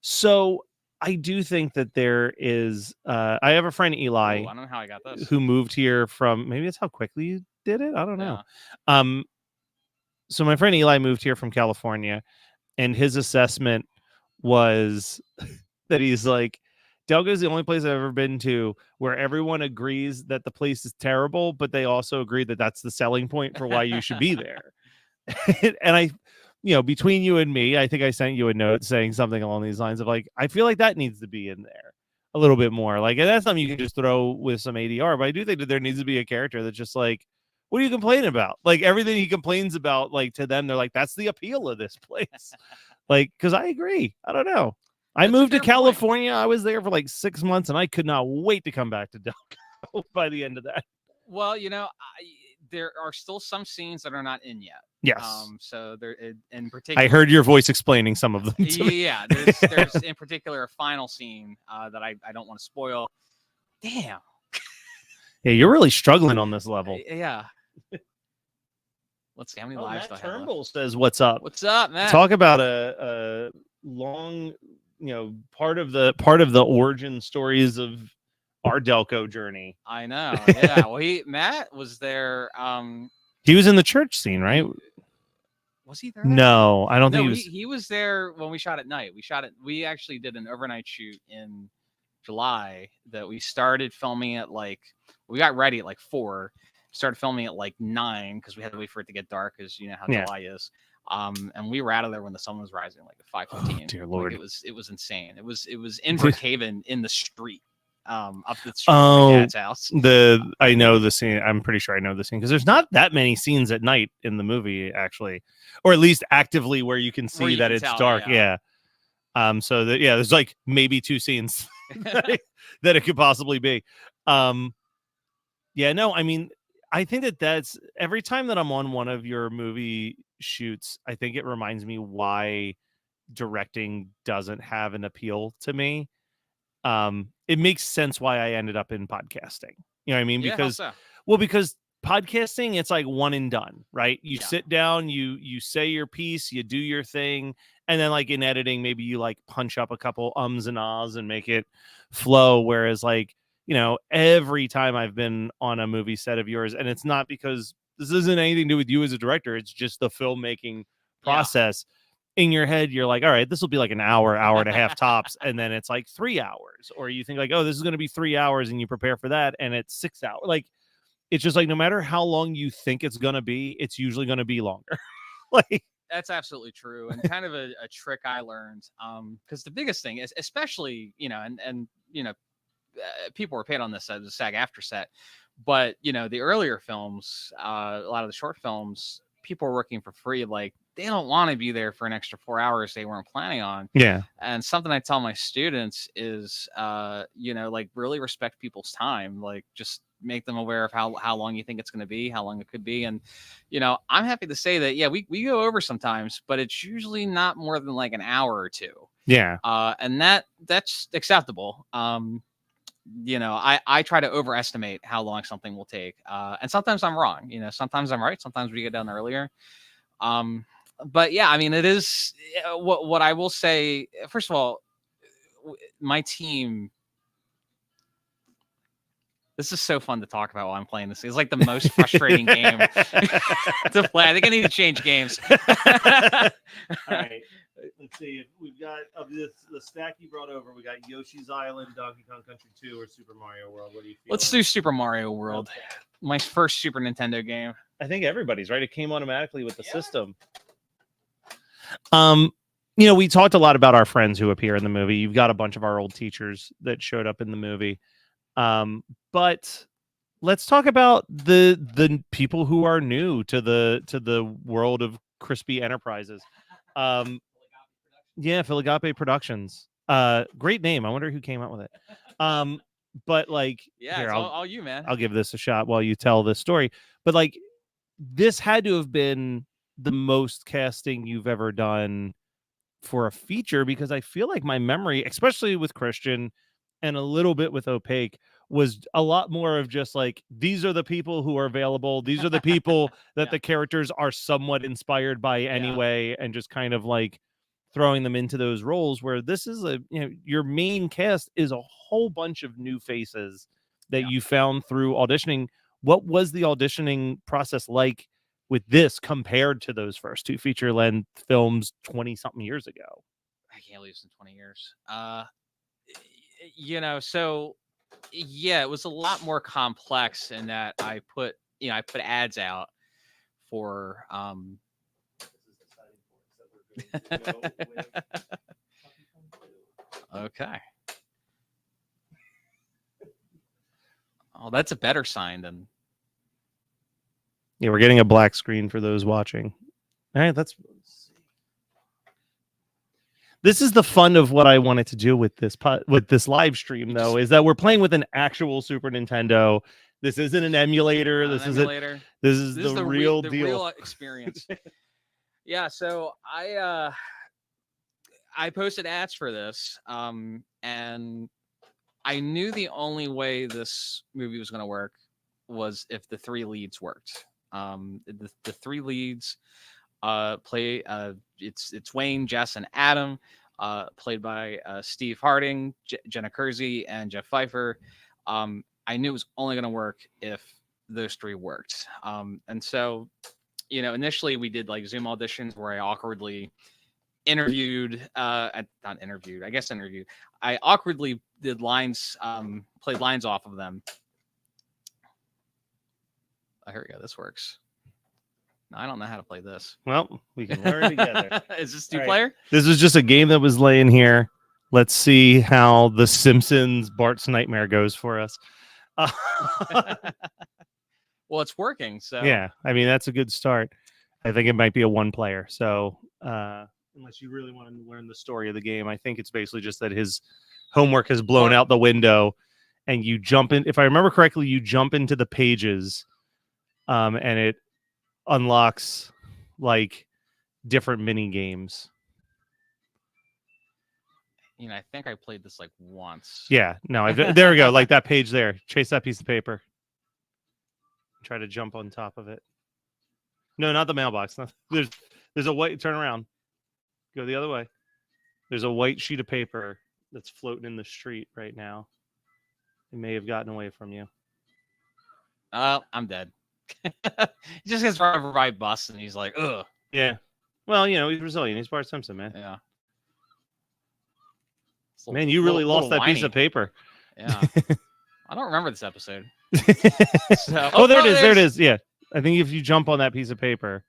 Speaker 1: So I do think that there is I have a friend, Eli.
Speaker 2: I don't know how I got this.
Speaker 1: Who moved here from, maybe that's how quickly you did it. I don't know. So my friend Eli moved here from California, and his assessment was that he's like, Delco is the only place I've ever been to where everyone agrees that the place is terrible, but they also agree that that's the selling point for why you should be there. And I, between you and me, I think I sent you a note saying something along these lines of like, I feel like that needs to be in there a little bit more. Like, and that's something you can just throw with some ADR, but I do think that there needs to be a character that's just like, what are you complaining about? Like everything he complains about, like to them, they're like, that's the appeal of this place. Like, cause I agree. I don't know. I moved to California. I was there for like 6 months, and I could not wait to come back to Delco by the end of that.
Speaker 2: Well, there are still some scenes that are not in yet.
Speaker 1: Yes.
Speaker 2: So there, in particular,
Speaker 1: I heard your voice explaining some of them.
Speaker 2: Yeah. There's in particular a final scene that I don't want to spoil. Damn.
Speaker 1: Yeah, you're really struggling on this level.
Speaker 2: Yeah. Let's see how many lives
Speaker 1: Matt
Speaker 2: do I have
Speaker 1: Turnbull says, "What's up?
Speaker 2: What's up, Matt?
Speaker 1: Talk about a long." Part of the origin stories of our Delco journey.
Speaker 2: I know. Yeah. Well, Matt was there.
Speaker 1: He was in the church scene, right?
Speaker 2: Was he there?
Speaker 1: No, I don't think
Speaker 2: he was there when we shot at night. We actually did an overnight shoot in July that we started filming at we got ready at 4. started filming at like 9 because we had to wait for it to get dark, because you know how
Speaker 1: Yeah.
Speaker 2: July is. And we were out of there when the sun was rising, like at 5:15.
Speaker 1: Oh, dear Lord.
Speaker 2: Like, it was insane. It was in Brookhaven in the street, up the street from
Speaker 1: Oh,
Speaker 2: my dad's house.
Speaker 1: I know the scene. I'm pretty sure I know the scene because there's not that many scenes at night in the movie, actually, or at least actively where you can see that it's dark. Yeah. So that, yeah, there's like maybe 2 scenes that it could possibly be. Yeah, no, I mean, I think that's every time that I'm on one of your movie shoots, I think it reminds me why directing doesn't have an appeal to me. It makes sense why I ended up in podcasting. You know what I mean?
Speaker 2: Yeah,
Speaker 1: Because,
Speaker 2: how so?
Speaker 1: well, because podcasting, it's like one and done, right? You
Speaker 2: Yeah.
Speaker 1: sit down, you say your piece, you do your thing, and then like in editing, maybe you like punch up a couple ums and ahs and make it flow. Whereas like, you know, every time I've been on a movie set of yours, and it's not because this isn't anything to do with you as a director, it's just the filmmaking process. In your head, you're like, all right, this will be like an hour and a half tops, and then it's like 3 hours, or you think like, oh, this is going to be 3 hours, and you prepare for that, and it's 6 hours. Like, it's just like no matter how long you think it's going to be, it's usually going to be longer. Like,
Speaker 2: that's absolutely true, and kind of a trick I learned, because the biggest thing is, especially, you know, and you know, people were paid on this as a SAG after set, but you know, the earlier films, a lot of the short films, people were working for free. Like, they don't want to be there for an extra 4 hours they weren't planning on.
Speaker 1: yeah,
Speaker 2: And something I tell my students is, you know, like, really respect people's time. Like, just make them aware of how long you think it's going to be, how long it could be. And, you know, I'm happy to say that, yeah, we go over sometimes, but it's usually not more than like an hour or 2.
Speaker 1: yeah,
Speaker 2: And that's acceptable. You know, I try to overestimate how long something will take. And sometimes I'm wrong, you know, sometimes I'm right. Sometimes we get done earlier. But yeah, I mean, it is what I will say. First of all, my team. This is so fun to talk about while I'm playing this. It's like the most frustrating game to play. I think I need to change games.
Speaker 1: All right. Let's see if we've got of the stack you brought over. We got Yoshi's Island, Donkey Kong Country 2, or Super Mario World. What do you feel?
Speaker 2: Let's do Super Mario World.
Speaker 1: Okay.
Speaker 2: My first Super Nintendo game.
Speaker 1: I think everybody's right. It came automatically with the system. You know, we talked a lot about our friends who appear in the movie. You've got a bunch of our old teachers that showed up in the movie. But let's talk about the people who are new to the world of Crispy Enterprises. Yeah, Philagape Productions. Great name. I wonder who came up with it. But like,
Speaker 2: yeah,
Speaker 1: here,
Speaker 2: it's all you, man.
Speaker 1: I'll give this a shot while you tell this story. But like, this had to have been the most casting you've ever done for a feature, because I feel like my memory, especially with Christian and a little bit with Opaque, was a lot more of just like, these are the people who are available. These are the people that the characters are somewhat inspired by anyway, and just kind of like throwing them into those roles, where this is your main cast is a whole bunch of new faces that you found through auditioning. What was the auditioning process like with this compared to those first 2 feature-length films 20-something years ago?
Speaker 2: I can't believe it's in 20 years. You know, so yeah, it was a lot more complex in that I put ads out for okay. Oh, that's a better sign than.
Speaker 1: Yeah, we're getting a black screen for those watching. All right, this is the fun of what I wanted to do with this live stream, though, is that we're playing with an actual Super Nintendo. This isn't an emulator. This is the real deal.
Speaker 2: The real experience. Yeah, so I posted ads for this, and I knew the only way this movie was going to work was if the 3 leads worked. The 3 leads play. It's Wayne, Jess, and Adam, played by Steve Harding, Jenna Kersey, and Jeff Pfeiffer. I knew it was only going to work if those 3 worked. And so, you know, initially we did like Zoom auditions where I awkwardly interviewed. I awkwardly did lines, played lines off of them. Oh, here we go. This works. No, I don't know how to play this.
Speaker 1: Well, we can learn together.
Speaker 2: Is this two-player?
Speaker 1: This was just a game that was laying here. Let's see how the Simpsons Bart's Nightmare goes for us.
Speaker 2: Well, it's working. So
Speaker 1: yeah, I mean that's a good start. I think it might be a one player. So unless you really want to learn the story of the game, I think it's basically just that his homework has blown out the window, and you jump in. If I remember correctly, you jump into the pages, and it unlocks like different mini games.
Speaker 2: You know, I think I played this like once.
Speaker 1: Yeah, no, there we go. Like that page there. Chase that piece of paper. Try to jump on top of it. No, not the mailbox. There's a white. Turn around. Go the other way. There's a white sheet of paper that's floating in the street right now. It may have gotten away from you.
Speaker 2: I'm dead. He just gets run over by a bus, and he's like, ugh.
Speaker 1: Yeah. Well, you know, he's resilient. He's Bart Simpson, man.
Speaker 2: Yeah.
Speaker 1: Man, you really lost that piece of paper.
Speaker 2: Yeah. I don't remember this episode. So,
Speaker 1: oh, there it is. There it is. Yeah. I think if you jump on that piece of paper.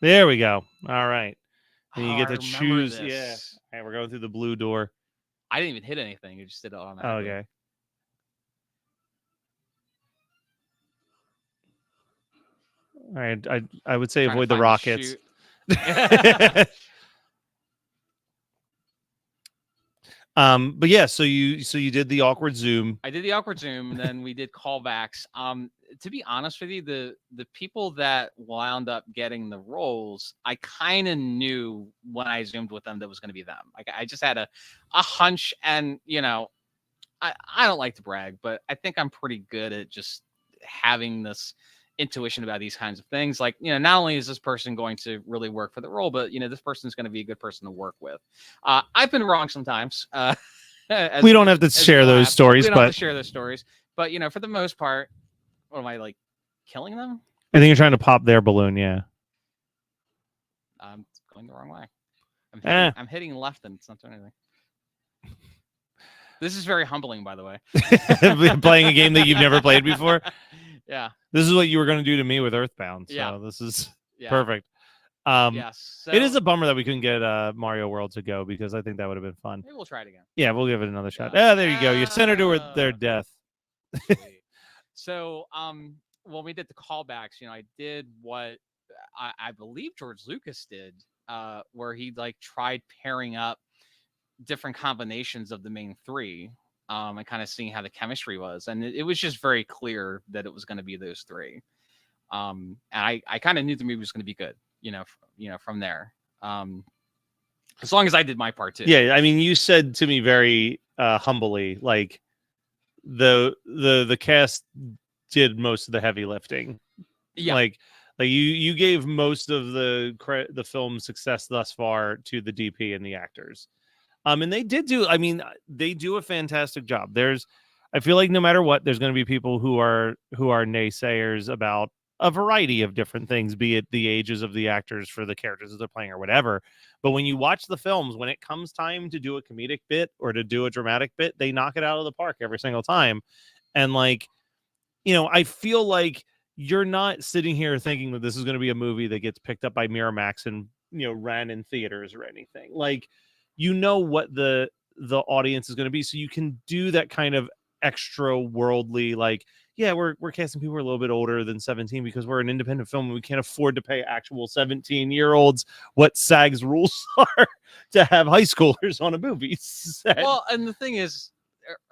Speaker 1: There we go. All right. And you get to choose. This. Yeah. All right, we're going through the blue door.
Speaker 2: I didn't even hit anything. You just did it automatically.
Speaker 1: Oh, okay. All right. I would say avoid the rockets. But yeah, so you did the awkward zoom.
Speaker 2: I did the awkward zoom, and then we did callbacks. To be honest with you, the people that wound up getting the roles, I kind of knew when I zoomed with them that was going to be them. Like I just had a hunch, and you know, I don't like to brag, but I think I'm pretty good at just having this intuition about these kinds of things. Like, you know, not only is this person going to really work for the role, but you know, this person's going to be a good person to work with. I've been wrong sometimes.
Speaker 1: We don't have to share those stories,
Speaker 2: but you know, for the most part, what am I like killing them?
Speaker 1: I think you're trying to pop their balloon. Yeah.
Speaker 2: I'm going the wrong way. I'm hitting left and it's not doing anything. This is very humbling, by the way.
Speaker 1: Playing a game that you've never played before.
Speaker 2: Yeah.
Speaker 1: This is what you were going to do to me with Earthbound. So
Speaker 2: yeah.
Speaker 1: This is perfect.
Speaker 2: Yes. So,
Speaker 1: it is a bummer that we couldn't get Mario World to go because I think that would have been fun.
Speaker 2: Maybe we'll try it again.
Speaker 1: Yeah, we'll give it another shot. There you go. You sent her to their death.
Speaker 2: So, when we did the callbacks, you know, I did what I believe George Lucas did, where he like tried pairing up different combinations of the main three. And kind of seeing how the chemistry was, and it was just very clear that it was going to be those three. And I kind of knew the movie was going to be good, you know, from there. As long as I did my part too.
Speaker 1: Yeah, I mean, you said to me very humbly, like the cast did most of the heavy lifting.
Speaker 2: Yeah,
Speaker 1: like you gave most of the film's success thus far to the DP and the actors. And they do a fantastic job. I feel like no matter what, there's going to be people who are naysayers about a variety of different things, be it the ages of the actors for the characters that they're playing or whatever. But when you watch the films, when it comes time to do a comedic bit or to do a dramatic bit, they knock it out of the park every single time. And like, you know, I feel like you're not sitting here thinking that this is going to be a movie that gets picked up by Miramax and, you know, ran in theaters or anything. Like, you know what the audience is going to be, so you can do that kind of extra worldly, like, yeah, we're casting people who are a little bit older than 17 because we're an independent film and we can't afford to pay actual 17-year-olds what SAG's rules are to have high schoolers on a movie set.
Speaker 2: Well, and the thing is,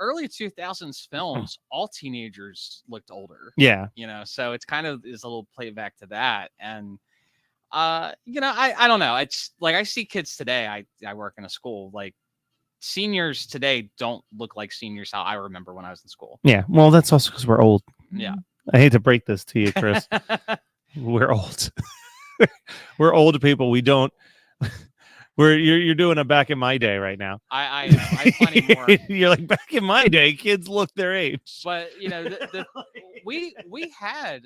Speaker 2: early 2000s films, all teenagers looked older.
Speaker 1: Yeah,
Speaker 2: you know, so it's kind of is a little playback to that. And you know, I don't know. It's like I see kids today. I work in a school. Like seniors today don't look like seniors how I remember when I was in school.
Speaker 1: Yeah. Well, that's also because we're old.
Speaker 2: Yeah.
Speaker 1: I hate to break this to you, Chris. We're old. We're old people. We don't. You're doing a back in my day right now.
Speaker 2: I plenty more.
Speaker 1: You're like back in my day, kids look their age.
Speaker 2: But you know, we had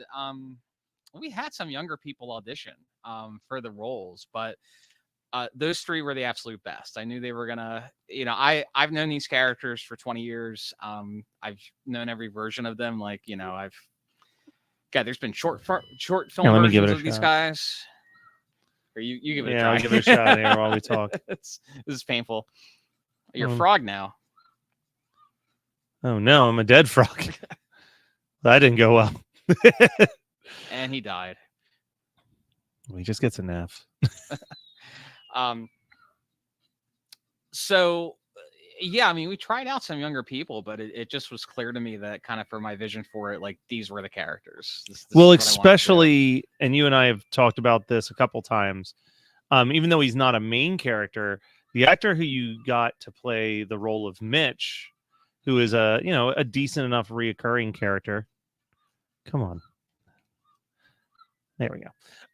Speaker 2: some younger people audition for the roles, but Those three were the absolute best. I knew they were gonna, I've known these characters for 20 years. I've known every version of them. Like, there's been short film
Speaker 1: Let me give it
Speaker 2: versions
Speaker 1: a
Speaker 2: of these
Speaker 1: shot.
Speaker 2: guys. Or you give it a
Speaker 1: Yeah,
Speaker 2: try.
Speaker 1: I'll give it a shot here while we talk.
Speaker 2: This is painful. You're a frog now.
Speaker 1: Oh no, I'm a dead frog. That didn't go well.
Speaker 2: And he died.
Speaker 1: He just gets an F.
Speaker 2: So yeah, I mean, we tried out some younger people, but it just was clear to me that kind of for my vision for it, like these were the characters. This
Speaker 1: Well, especially, and you and I have talked about this a couple times. Even though he's not a main character, the actor who you got to play the role of Mitch, who is a decent enough reoccurring character. Come on. There we go.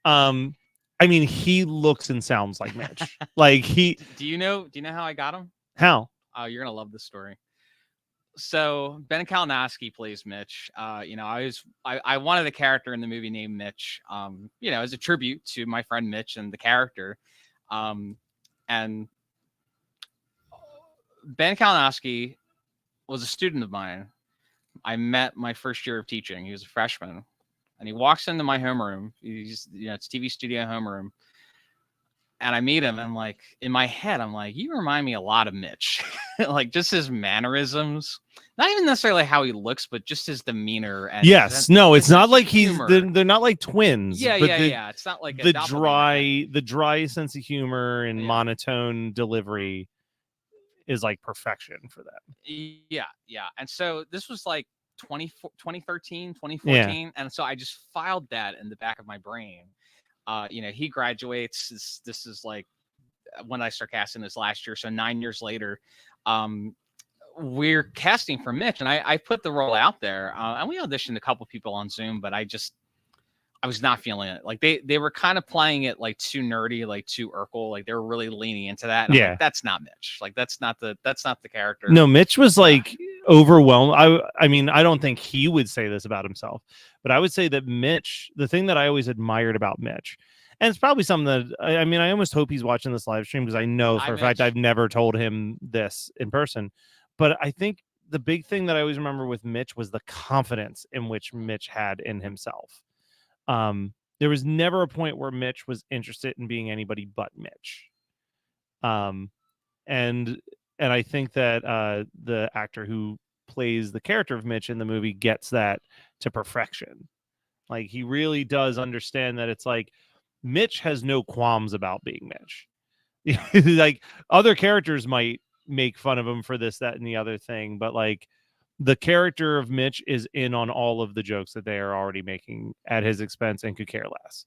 Speaker 1: I mean, he looks and sounds like Mitch. Like he.
Speaker 2: Do you know how I got him?
Speaker 1: How?
Speaker 2: Oh, you're gonna love this story. So Ben Kalinowski plays Mitch. I wanted a character in the movie named Mitch. As a tribute to my friend Mitch and the character. And Ben Kalinowski was a student of mine. I met my first year of teaching. He was a freshman, and he walks into my homeroom. It's TV studio homeroom. And I meet him, and like in my head, I'm like, you remind me a lot of Mitch. Like just his mannerisms, not even necessarily how he looks, but just his demeanor. And
Speaker 1: yes, no, it's not like they're not like twins.
Speaker 2: Yeah. It's not like
Speaker 1: the dry sense of humor and monotone delivery is like perfection for that.
Speaker 2: Yeah. And so this was like 2013, 2014. And so I just filed that in the back of my brain. He graduates. This is like when I start casting this last year. So 9 years later, we're casting for Mitch, and I put the role out there, and we auditioned a couple people on Zoom, but I was not feeling it. Like they were kind of playing it like too nerdy, like too Urkel. Like they were really leaning into that. And I'm like, that's not Mitch. Like that's not the character.
Speaker 1: No, Mitch was like overwhelmed. I mean, I don't think he would say this about himself, but I would say that Mitch, the thing that I always admired about Mitch, and it's probably something that I almost hope he's watching this live stream because I know for a fact I've never told him this in person. But I think the big thing that I always remember with Mitch was the confidence in which Mitch had in himself. There was never a point where Mitch was interested in being anybody but Mitch. And I think that the actor who plays the character of Mitch in the movie gets that to perfection. Like he really does understand that it's like Mitch has no qualms about being Mitch. Like other characters might make fun of him for this, that, and the other thing, but like the character of Mitch is in on all of the jokes that they are already making at his expense and could care less.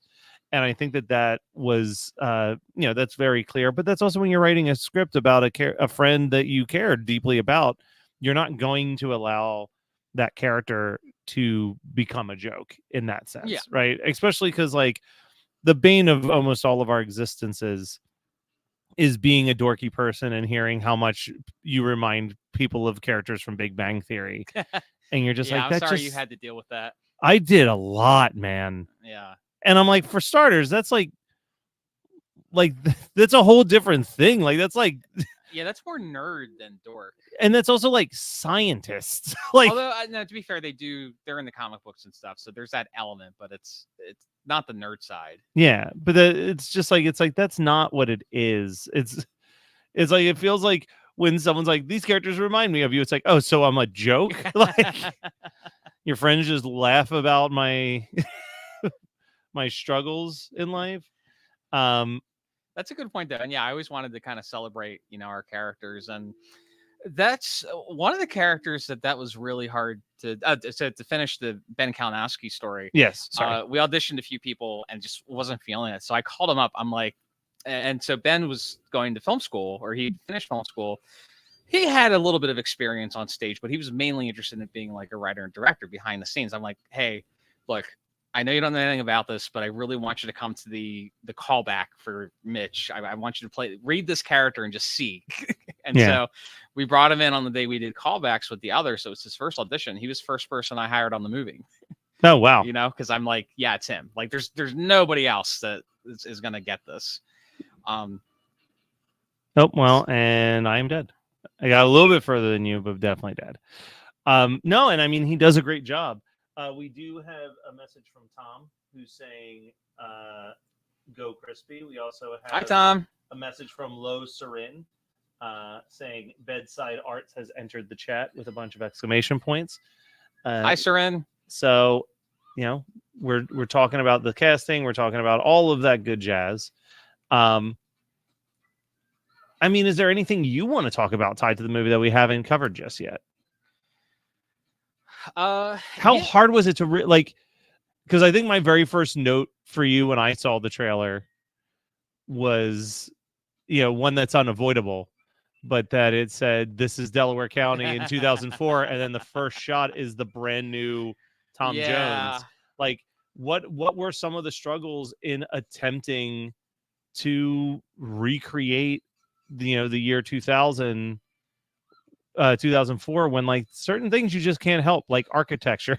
Speaker 1: And I think that was, that's very clear. But that's also when you're writing a script about a friend that you cared deeply about, you're not going to allow that character to become a joke in that sense, right? Especially because like the bane of almost all of our existences is being a dorky person and hearing how much you remind people of characters from Big Bang Theory. And you're just like,
Speaker 2: I'm sorry you had to deal with that.
Speaker 1: I did a lot, man.
Speaker 2: Yeah.
Speaker 1: And I'm like, for starters, that's like that's a whole different thing. Like that's like
Speaker 2: that's more nerd than dork.
Speaker 1: And that's also like scientists. Like,
Speaker 2: although to be fair, they're in the comic books and stuff, so there's that element, but it's not the nerd side.
Speaker 1: Yeah, but it's just like that's not what it is. It's like it feels like when someone's like, these characters remind me of you. It's like, oh, so I'm a joke. Like your friends just laugh about my my struggles in life.
Speaker 2: That's a good point, though. And yeah, I always wanted to kind of celebrate, our characters. And that's one of the characters that was really hard to finish the Ben Kalinowski story.
Speaker 1: Yes. Sorry.
Speaker 2: We auditioned a few people and just wasn't feeling it. So I called him up. I'm like, and so Ben was going to film school, or he finished film school. He had a little bit of experience on stage, but he was mainly interested in being like a writer and director behind the scenes. I'm like, hey, look, I know you don't know anything about this, but I really want you to come to the callback for Mitch. I want you to read this character and just see. And so we brought him in on the day we did callbacks with the others. So it's his first audition. He was the first person I hired on the movie.
Speaker 1: Oh, wow.
Speaker 2: Because I'm like, yeah, it's him. Like there's nobody else that is going to get this.
Speaker 1: Oh, well, and I am dead. I got a little bit further than you, but definitely dead. No, and I mean, he does a great job. We do have a message from Tom who's saying, go crispy. We also
Speaker 2: Hi,
Speaker 1: have
Speaker 2: Tom.
Speaker 1: a message from Lo Serin saying bedside arts has entered the chat with a bunch of exclamation points.
Speaker 2: Hi, Seren.
Speaker 1: So, we're talking about the casting. We're talking about all of that good jazz. I mean, is there anything you want to talk about tied to the movie that we haven't covered just yet? How hard was it to because I think my very first note for you when I saw the trailer was, one that's unavoidable, but that it said this is Delaware County in 2004, and then the first shot is the brand new Tom Jones. Like, what were some of the struggles in attempting to recreate the year 2000, 2004, when like certain things you just can't help, like architecture?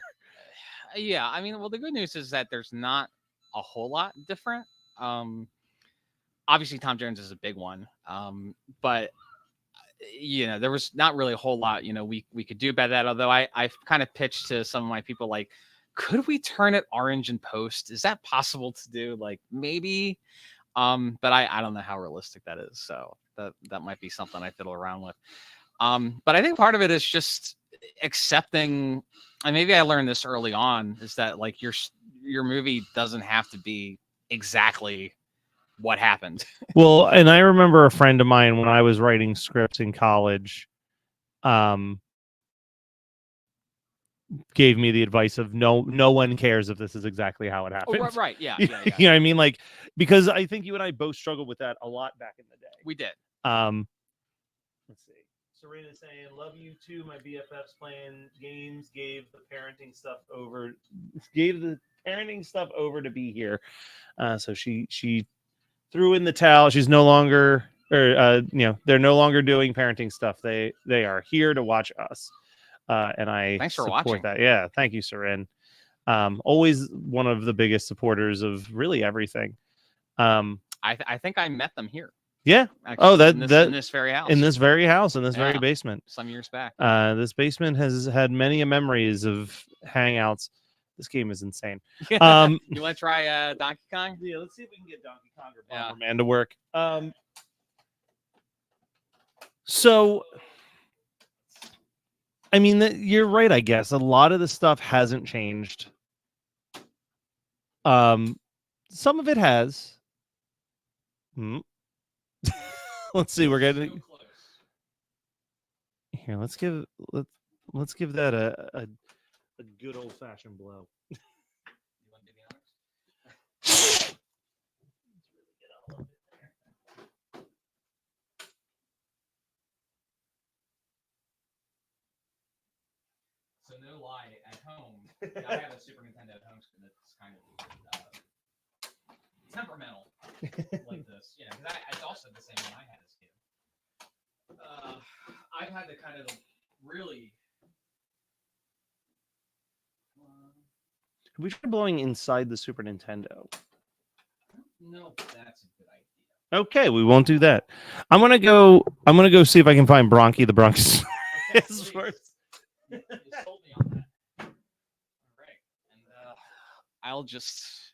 Speaker 2: Yeah, I mean, well, the good news is that there's not a whole lot different. Obviously, Tom Jones is a big one, but there was not really a whole lot we could do about that. Although I've kind of pitched to some of my people, like, could we turn it orange in post? Is that possible to do? Like, maybe, but I don't know how realistic that is. So that might be something I fiddle around with. But I think part of it is just accepting, and maybe I learned this early on, is that like your movie doesn't have to be exactly what happened.
Speaker 1: Well, and I remember a friend of mine when I was writing scripts in college, gave me the advice of no one cares if this is exactly how it happened.
Speaker 2: Oh, right. Yeah.
Speaker 1: You know what I mean? Like, because I think you and I both struggled with that a lot back in the day.
Speaker 2: We did.
Speaker 1: Let's see. Serena saying, love you too. My BFFs playing games gave the parenting stuff over to be here. So she threw in the towel. She's no longer, or they're no longer doing parenting stuff. They are here to watch us. And I
Speaker 2: thanks for
Speaker 1: support
Speaker 2: watching
Speaker 1: that. Yeah, thank you, Seren. Always one of the biggest supporters of really everything.
Speaker 2: I think I met them here.
Speaker 1: Yeah.
Speaker 2: Actually, in this very house.
Speaker 1: In this very house, in this very basement.
Speaker 2: Some years back.
Speaker 1: This basement has had many memories of hangouts. This game is insane.
Speaker 2: You want to try Donkey Kong?
Speaker 1: Yeah, let's see if we can get Donkey Kong or Bomberman to work. So, I mean, you're right, I guess. A lot of the stuff hasn't changed. Some of it has. Let's see. We're getting here. Let's give that a good old fashioned blow.
Speaker 2: So no lie, at home, I have a Super Nintendo at home, and it's kind of temperamental like this. Yeah, because it's also the same one I had as a kid. I've had to kind of really.
Speaker 1: We tried blowing inside the Super Nintendo.
Speaker 2: No, that's a good idea.
Speaker 1: Okay, we won't do that. I'm gonna go see if I can find Bronchi the Bronx.
Speaker 2: Okay, you sold me on that. All right, and I'll just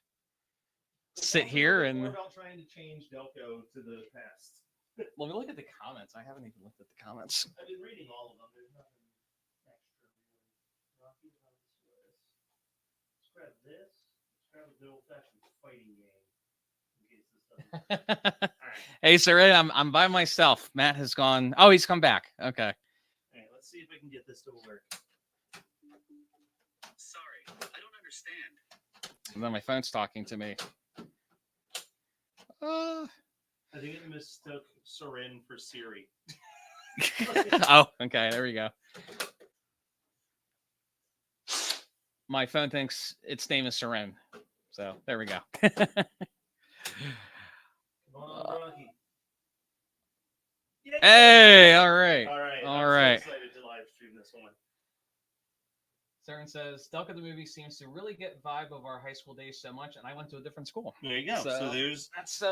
Speaker 2: sit here and.
Speaker 1: More about trying to change Delco to the past.
Speaker 2: Let me look at the comments. I haven't even looked at the comments.
Speaker 1: I've been reading all of them. There's nothing extra. Let's grab this. Let's grab a good old-fashioned fighting game. In case this doesn't. All right.
Speaker 2: Hey, sir, I'm by myself. Matt has gone. Oh, he's come back. Okay.
Speaker 1: All right, let's see if I can get this to work.
Speaker 3: Sorry, I don't understand.
Speaker 2: And then my phone's talking to me.
Speaker 1: I think it mistook Soren for Siri.
Speaker 2: Oh, okay. There we go. My phone thinks its name is Seren. So there we go.
Speaker 1: Come on,
Speaker 2: Hey, all right.
Speaker 1: All right.
Speaker 2: All
Speaker 1: I'm
Speaker 2: right.
Speaker 1: so excited to live stream this one.
Speaker 2: Saren says, Delco the movie seems to really get vibe of our high school days so much, and I went to a different school.
Speaker 1: There you go. So there's
Speaker 2: that's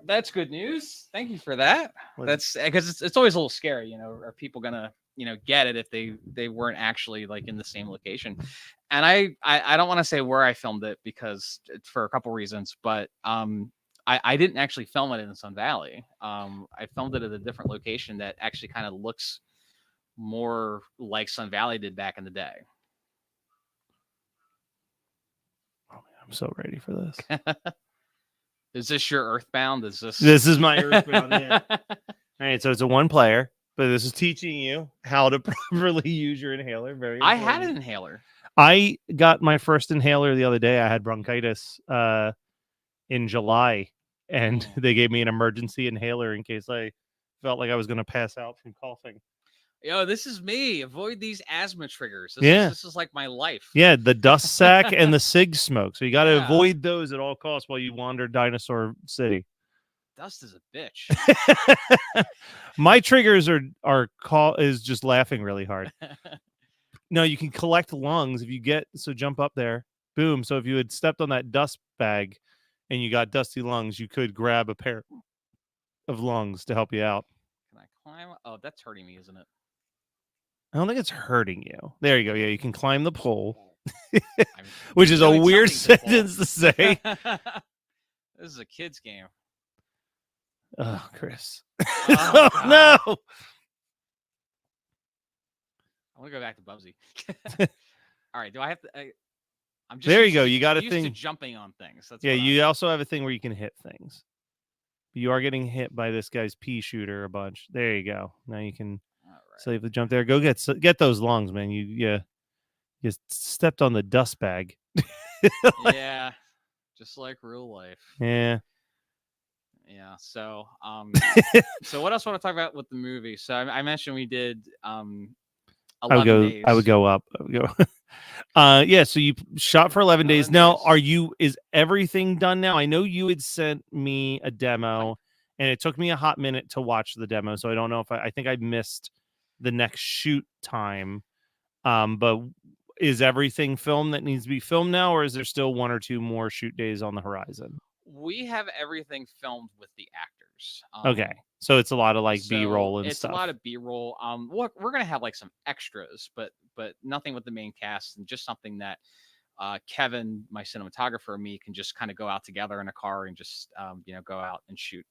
Speaker 2: That's good news. Thank you for that. That's because it's always a little scary, are people gonna, get it if they weren't actually like in the same location? And I don't want to say where I filmed it because for a couple reasons, but I didn't actually film it in Sun Valley. I filmed it at a different location that actually kind of looks more like Sun Valley did back in the day.
Speaker 1: Oh man, I'm so ready for this.
Speaker 2: Is this your Earthbound? This
Speaker 1: is my Earthbound. Yeah. All right, so it's a 1-player, but this is teaching you how to properly use your inhaler. Very important.
Speaker 2: I had an inhaler.
Speaker 1: I got my first inhaler the other day. I had bronchitis in July, and they gave me an emergency inhaler in case I felt like I was going to pass out from coughing.
Speaker 2: Yo, this is me. Avoid these asthma triggers. This is like my life.
Speaker 1: Yeah, the dust sack and the cig smoke. So you got to avoid those at all costs while you wander Dinosaur City.
Speaker 2: Dust is a bitch.
Speaker 1: My triggers is just laughing really hard. No, you can collect lungs if you jump up there. Boom. So if you had stepped on that dust bag and you got dusty lungs, you could grab a pair of lungs to help you out.
Speaker 2: Can I climb? Oh, that's hurting me, isn't it?
Speaker 1: I don't think it's hurting you. There you go. Yeah, you can climb the pole, which is a weird sentence to say.
Speaker 2: This is a kid's game.
Speaker 1: Oh, Chris. Oh, no.
Speaker 2: I want to go back to Bubsy. All right. Do I have to? I'm just
Speaker 1: there you go. You got a
Speaker 2: thing. To jumping on things. That's
Speaker 1: you also have a thing where you can hit things. But you are getting hit by this guy's pea shooter a bunch. There you go. Now you can save the jump there. Go get those lungs, man. You stepped on the dust bag.
Speaker 2: Yeah, just like real life.
Speaker 1: Yeah.
Speaker 2: Yeah. So, so what else want to talk about with the movie? So I mentioned we did 11 days.
Speaker 1: I would go up. Yeah, so you shot for 11 days. Now, is everything done now? I know you had sent me a demo, and it took me a hot minute to watch the demo, so I don't know if I think I missed the next shoot time. But is everything filmed that needs to be filmed now, or is there still 1 or 2 more shoot days on the horizon?
Speaker 2: We have everything filmed with the actors.
Speaker 1: Okay. So it's a lot of B-roll and stuff.
Speaker 2: It's a lot of B-roll. We're gonna have some extras, but nothing with the main cast, and just something that Kevin, my cinematographer, and me can just kind of go out together in a car and just go out and shoot.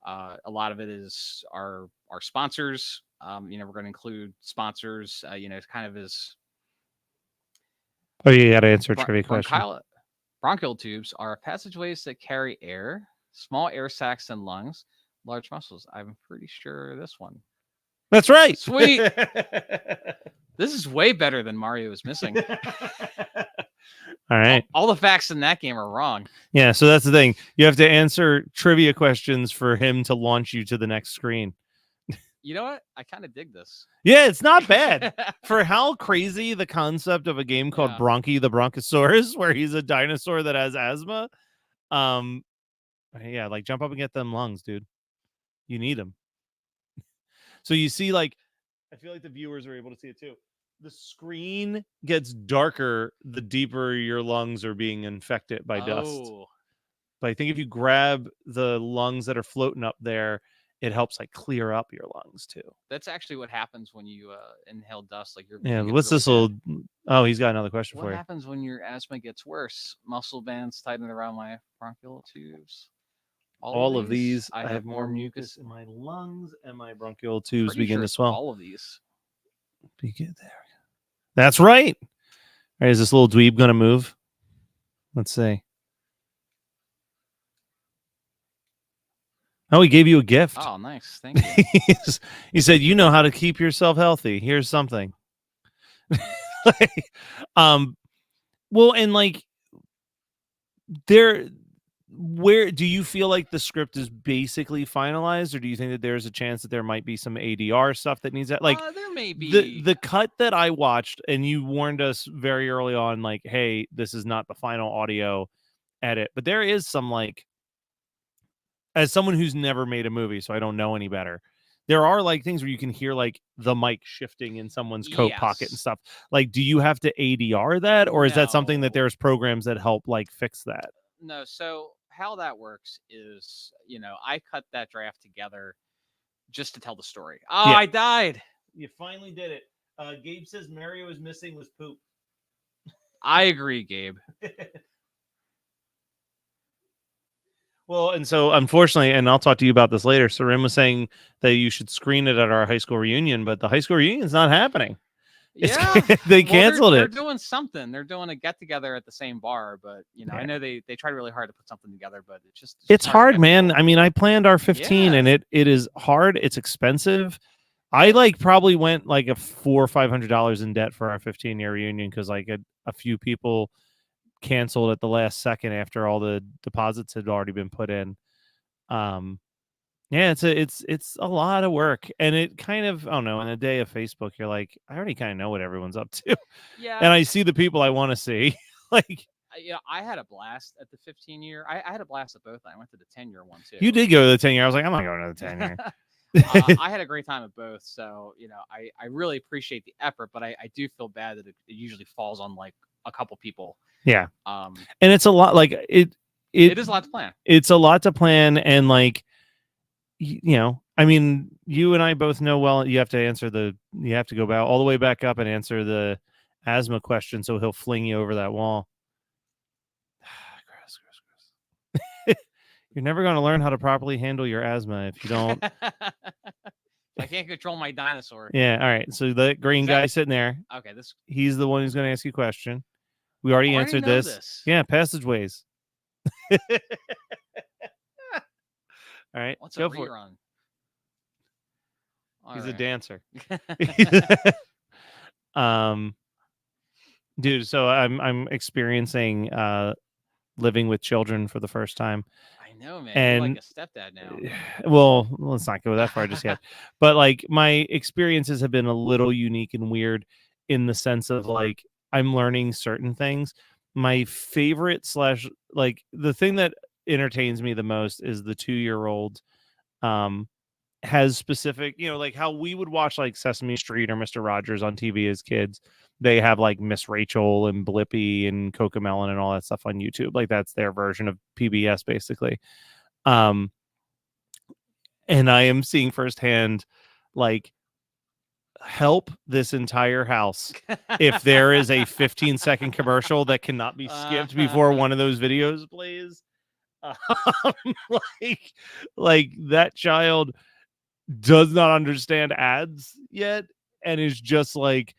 Speaker 2: A lot of it is our sponsors. We're going to include sponsors. Kind of is.
Speaker 1: Oh, you got to answer a trivia question.
Speaker 2: Bronchial tubes are passageways that carry air, small air sacs, and lungs. Large muscles. I'm pretty sure this one.
Speaker 1: That's right.
Speaker 2: Sweet. This is way better than Mario is missing.
Speaker 1: All right.
Speaker 2: All the facts in that game are wrong.
Speaker 1: Yeah, so that's the thing. You have to answer trivia questions for him to launch you to the next screen.
Speaker 2: You know what? I kind of dig this.
Speaker 1: Yeah, it's not bad. For how crazy the concept of a game called Bronchi the Bronchosaurus, where he's a dinosaur that has asthma. Yeah, jump up and get them lungs, dude. You need them. So you see, I feel like the viewers are able to see it too. The screen gets darker the deeper your lungs are being infected by dust. But I think if you grab the lungs that are floating up there, it helps clear up your lungs too.
Speaker 2: That's actually what happens when you inhale dust.
Speaker 1: What's this little? Oh, he's got another question for you.
Speaker 2: What happens when your asthma gets worse? Muscle bands tighten around my bronchial tubes.
Speaker 1: All of these, I have more mucus in my lungs, and my bronchial tubes begin to swell.
Speaker 2: All of these.
Speaker 1: Begin there. That's right. All right, is this little dweeb going to move? Let's see. Oh, he gave you a gift.
Speaker 2: Oh, nice. Thank you.
Speaker 1: He said, you know how to keep yourself healthy. Here's something. Well, and where do you feel like the script is basically finalized, or do you think that there's a chance that there might be some ADR stuff that needs that?
Speaker 2: There may be
Speaker 1: the cut that I watched, and you warned us very early on, hey, this is not the final audio edit, but there is some as someone who's never made a movie, so I don't know any better, there are things where you can hear the mic shifting in someone's coat pocket and stuff. Do you have to ADR that, or is that something that there's programs that help fix that?
Speaker 2: No. So how that works is, I cut that draft together just to tell the story. Oh,
Speaker 1: Yeah.
Speaker 2: I died.
Speaker 1: You finally did it. Gabe says Mario is missing was poop.
Speaker 2: I agree, Gabe.
Speaker 1: Well, and so unfortunately, and I'll talk to you about this later, Sarim was saying that you should screen it at our high school reunion, but the high school reunion is not happening.
Speaker 2: Yeah,
Speaker 1: they canceled
Speaker 2: they're
Speaker 1: it.
Speaker 2: They're doing something. They're doing a get together at the same bar, but
Speaker 1: Yeah.
Speaker 2: I know they tried really hard to put something together, but
Speaker 1: it's hard, man.
Speaker 2: People.
Speaker 1: I mean, I planned our 15, and it is hard. It's expensive. I probably went like a $400 or $500 in debt for our 15-year reunion because like a few people canceled at the last second after all the deposits had already been put in. Yeah, it's a lot of work, and it kind of, I don't know, in a day of Facebook, you're like, I already kind of know what everyone's up to.
Speaker 2: Yeah,
Speaker 1: and I see the people I want to see. Like,
Speaker 2: I had a blast at the 15-year. I had a blast at both. I went to the 10-year one too.
Speaker 1: You did go to the 10-year. I was like, I'm not going to the 10-year.
Speaker 2: I had a great time at both, so I really appreciate the effort, but I do feel bad that it usually falls on like a couple people.
Speaker 1: Yeah. And it's a lot. Like it
Speaker 2: is a lot to plan.
Speaker 1: It's a lot to plan, and like, I mean, you and I both know well. You have to go back all the way back up and answer the asthma question, so he'll fling you over that wall. You're never going to learn how to properly handle your asthma if you don't.
Speaker 2: I can't control my dinosaur.
Speaker 1: Yeah. All right. So the green guy sitting there.
Speaker 2: Okay.
Speaker 1: He's the one who's going to ask you a question. We already answered this. Yeah. Passageways. All right.
Speaker 2: What's
Speaker 1: go
Speaker 2: a
Speaker 1: for
Speaker 2: rerun?
Speaker 1: He's a dancer. Dude. So I'm experiencing living with children for the first time.
Speaker 2: I know, man.
Speaker 1: And
Speaker 2: you're like a stepdad now.
Speaker 1: Well, let's not go that far just yet. But like my experiences have been a little unique and weird in the sense of like I'm learning certain things. My favorite / like the thing that entertains me the most is the 2-year-old has specific, like how we would watch like Sesame Street or Mr. Rogers on TV as kids. They have like Miss Rachel and Blippi and Cocomelon and all that stuff on YouTube. Like that's their version of PBS basically. And I am seeing firsthand, like, help this entire house if there is a 15-second commercial that cannot be skipped before one of those videos plays. Like that child does not understand ads yet and is just like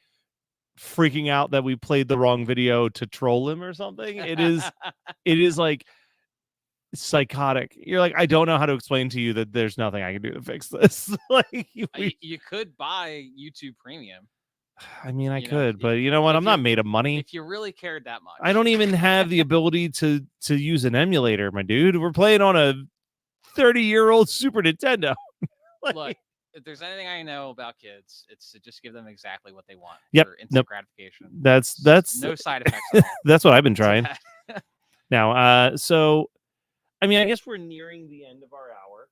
Speaker 1: freaking out that we played the wrong video to troll him or something. It is like psychotic. You're like, I don't know how to explain to you that there's nothing I can do to fix this. Like
Speaker 2: you could buy YouTube Premium.
Speaker 1: I mean, I could, but you know what? I'm not made of money.
Speaker 2: If you really cared that much.
Speaker 1: I don't even have the ability to use an emulator, my dude. We're playing on a 30-year-old Super Nintendo.
Speaker 2: Look, if there's anything I know about kids, it's to just give them exactly what they want.
Speaker 1: Yep.
Speaker 2: For instant gratification.
Speaker 1: That's
Speaker 2: no side effects at all.
Speaker 1: That's what I've been trying. Now, so I mean, I guess we're nearing the end of our hour.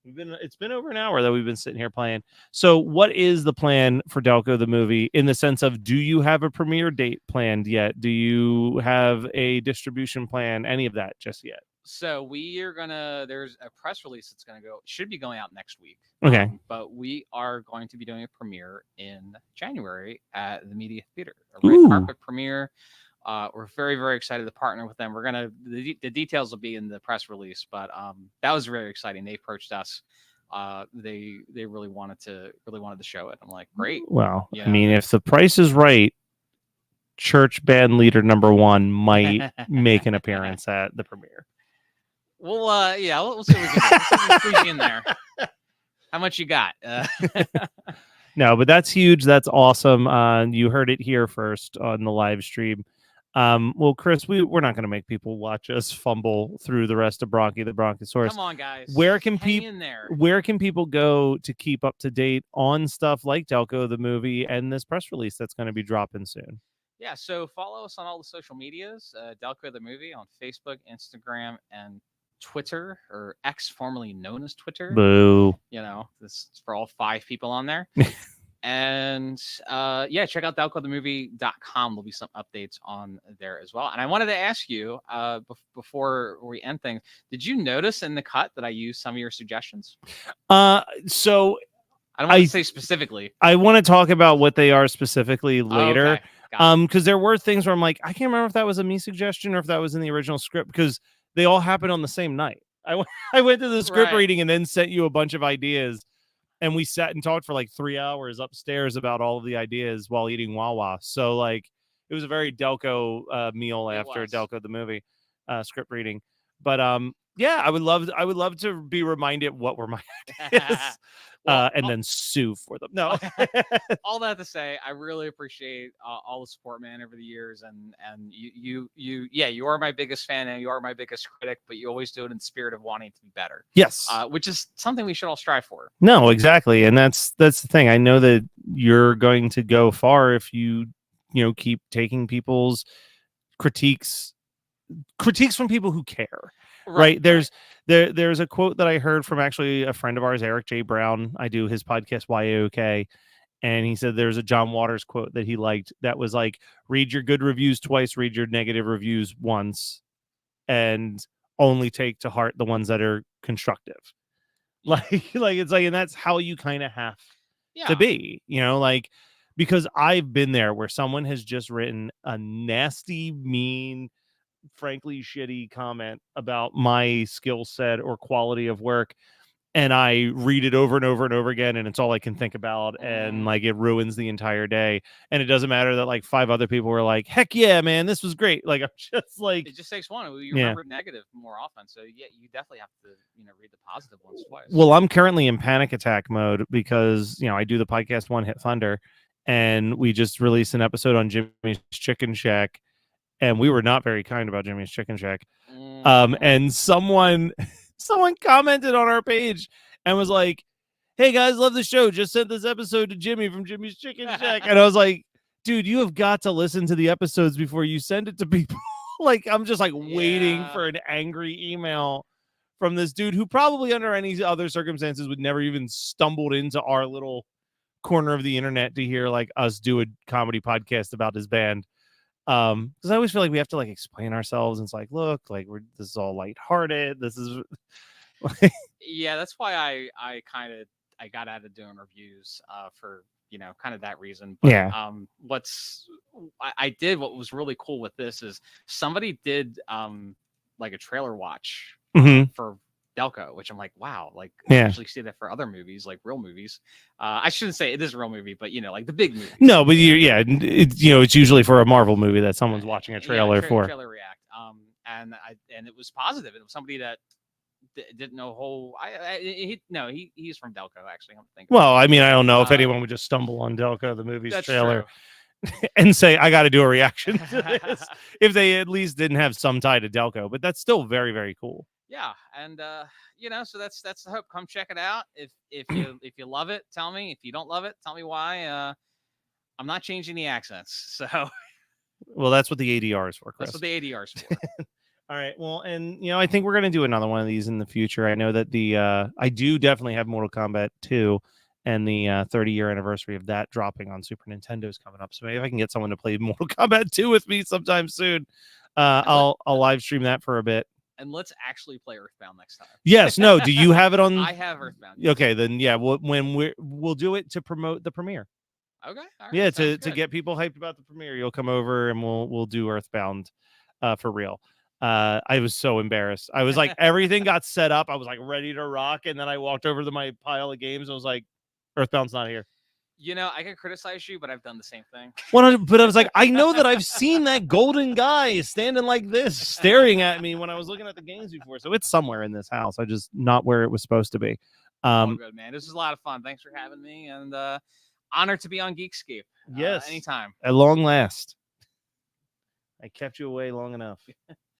Speaker 1: It's been over an hour that we've been sitting here playing. So what is the plan for Delco the movie in the sense of, do you have a premiere date planned yet? Do you have a distribution plan? Any of that just yet?
Speaker 2: So we are there's a press release that's should be going out next week.
Speaker 1: Okay.
Speaker 2: But we are going to be doing a premiere in January at the Media Theater, a red carpet premiere. We're very, very excited to partner with them. The details will be in the press release, but that was very exciting. They approached us. They really wanted to show it. I'm like, great.
Speaker 1: Well, I mean, if the price is right, church band leader number 1 might make an appearance at the premiere.
Speaker 2: Well, yeah, we'll see what we can do. We'll squeeze you in there. How much you got?
Speaker 1: No, but that's huge. That's awesome. You heard it here first on the live stream. Well, Chris, we're not going to make people watch us fumble through the rest of Bronchi the Bronchosaurus.
Speaker 2: Come on, guys.
Speaker 1: Where can people go to keep up to date on stuff like Delco the movie and this press release that's going to be dropping soon?
Speaker 2: Yeah, so follow us on all the social medias, Delco the movie on Facebook, Instagram, and Twitter, or X, formerly known as Twitter.
Speaker 1: Boo.
Speaker 2: This is for all 5 people on there. And yeah, check out delcothemovie.com. There'll be some updates on there as well. And I wanted to ask you before we end things, did you notice in the cut that I used some of your suggestions?
Speaker 1: So
Speaker 2: I don't want to say specifically.
Speaker 1: I want to talk about what they are specifically later.
Speaker 2: Okay. Got it.
Speaker 1: Because there were things where I'm like, I can't remember if that was a me suggestion or if that was in the original script, because they all happened on the same night. I went to the script reading and then sent you a bunch of ideas, and we sat and talked for like 3 hours upstairs about all of the ideas while eating Wawa. So like, it was a very Delco meal after Delco the movie script reading. But yeah, I would love to be reminded what were my ideas. And then sue for them. No.
Speaker 2: All that to say, I really appreciate all the support, man, over the years, and you are my biggest fan and you are my biggest critic, but you always do it in the spirit of wanting to be better.
Speaker 1: Yes,
Speaker 2: which is something we should all strive for.
Speaker 1: No, exactly, and that's the thing. I know that you're going to go far if you keep taking people's critiques from people who care. Right. There's a quote that I heard from actually a friend of ours, Eric J. Brown. I do his podcast YAOK, and he said there's a John Waters quote that he liked that was like, read your good reviews twice, read your negative reviews once, and only take to heart the ones that are constructive. Like it's like, and that's how you kind of have to be, like, because I've been there where someone has just written a nasty, mean, frankly shitty comment about my skill set or quality of work, and I read it over and over and over again, and it's all I can think about, and like, it ruins the entire day. And it doesn't matter that like 5 other people were like, heck yeah, man, this was great. Like, I'm just like,
Speaker 2: it just takes one. You remember negative more often, so yeah, you definitely have to read the positive ones twice.
Speaker 1: Well, I'm currently in panic attack mode because I do the podcast One Hit Thunder, and we just released an episode on Jimmy's Chicken Shack, and we were not very kind about Jimmy's Chicken Shack. And someone commented on our page and was like, hey guys, love the show. Just sent this episode to Jimmy from Jimmy's Chicken Shack. And I was like, dude, you have got to listen to the episodes before you send it to people. Like, I'm just like waiting for an angry email from this dude who probably under any other circumstances would never even stumbled into our little corner of the internet to hear like us do a comedy podcast about his band. Because I always feel like we have to like explain ourselves, and it's like, look, like this is all lighthearted. This is
Speaker 2: yeah, that's why I got out of doing reviews for kind of that reason. But, I did what was really cool with this is somebody did like a trailer watch for Delco, which I'm like, wow, like I actually see that for other movies, like real movies. I shouldn't say it is a real movie, but like the big movie.
Speaker 1: No, but it's usually for a Marvel movie that someone's watching a trailer for.
Speaker 2: Trailer react. And it was positive. It was somebody that didn't know he's from Delco, actually. I'm thinking.
Speaker 1: Well, I mean, I don't know if anyone would just stumble on Delco the movie's trailer and say, I got to do a reaction to this, if they at least didn't have some tie to Delco. But that's still very, very cool.
Speaker 2: Yeah, and so that's the hope. Come check it out. If you love it, tell me. If you don't love it, tell me why. I'm not changing the accents. So,
Speaker 1: well, that's what the ADR is for, Chris.
Speaker 2: That's what the ADR is for.
Speaker 1: All right. Well, and I think we're gonna do another one of these in the future. I know that I do definitely have Mortal Kombat 2, and the 30-year anniversary of that dropping on Super Nintendo is coming up. So maybe if I can get someone to play Mortal Kombat 2 with me sometime soon, I'll live stream that for a bit.
Speaker 2: And let's actually play Earthbound next time.
Speaker 1: Yes. No. Do you have it on?
Speaker 2: I have Earthbound. Yes.
Speaker 1: Okay. Then yeah. We'll do it to promote the premiere.
Speaker 2: Okay. All right,
Speaker 1: yeah. To get people hyped about the premiere, you'll come over and we'll do Earthbound, for real. I was so embarrassed. I was like, everything got set up. I was like ready to rock, and then I walked over to my pile of games. I was like, Earthbound's not here.
Speaker 2: I can criticize you, but I've done the same thing.
Speaker 1: But I was like, I know that I've seen that golden guy standing like this, staring at me when I was looking at the games before. So it's somewhere in this house. I just not where it was supposed to be.
Speaker 2: Good, man. This is a lot of fun. Thanks for having me, and honored to be on Geekscape.
Speaker 1: Yes,
Speaker 2: anytime.
Speaker 1: At long last. I kept you away long enough.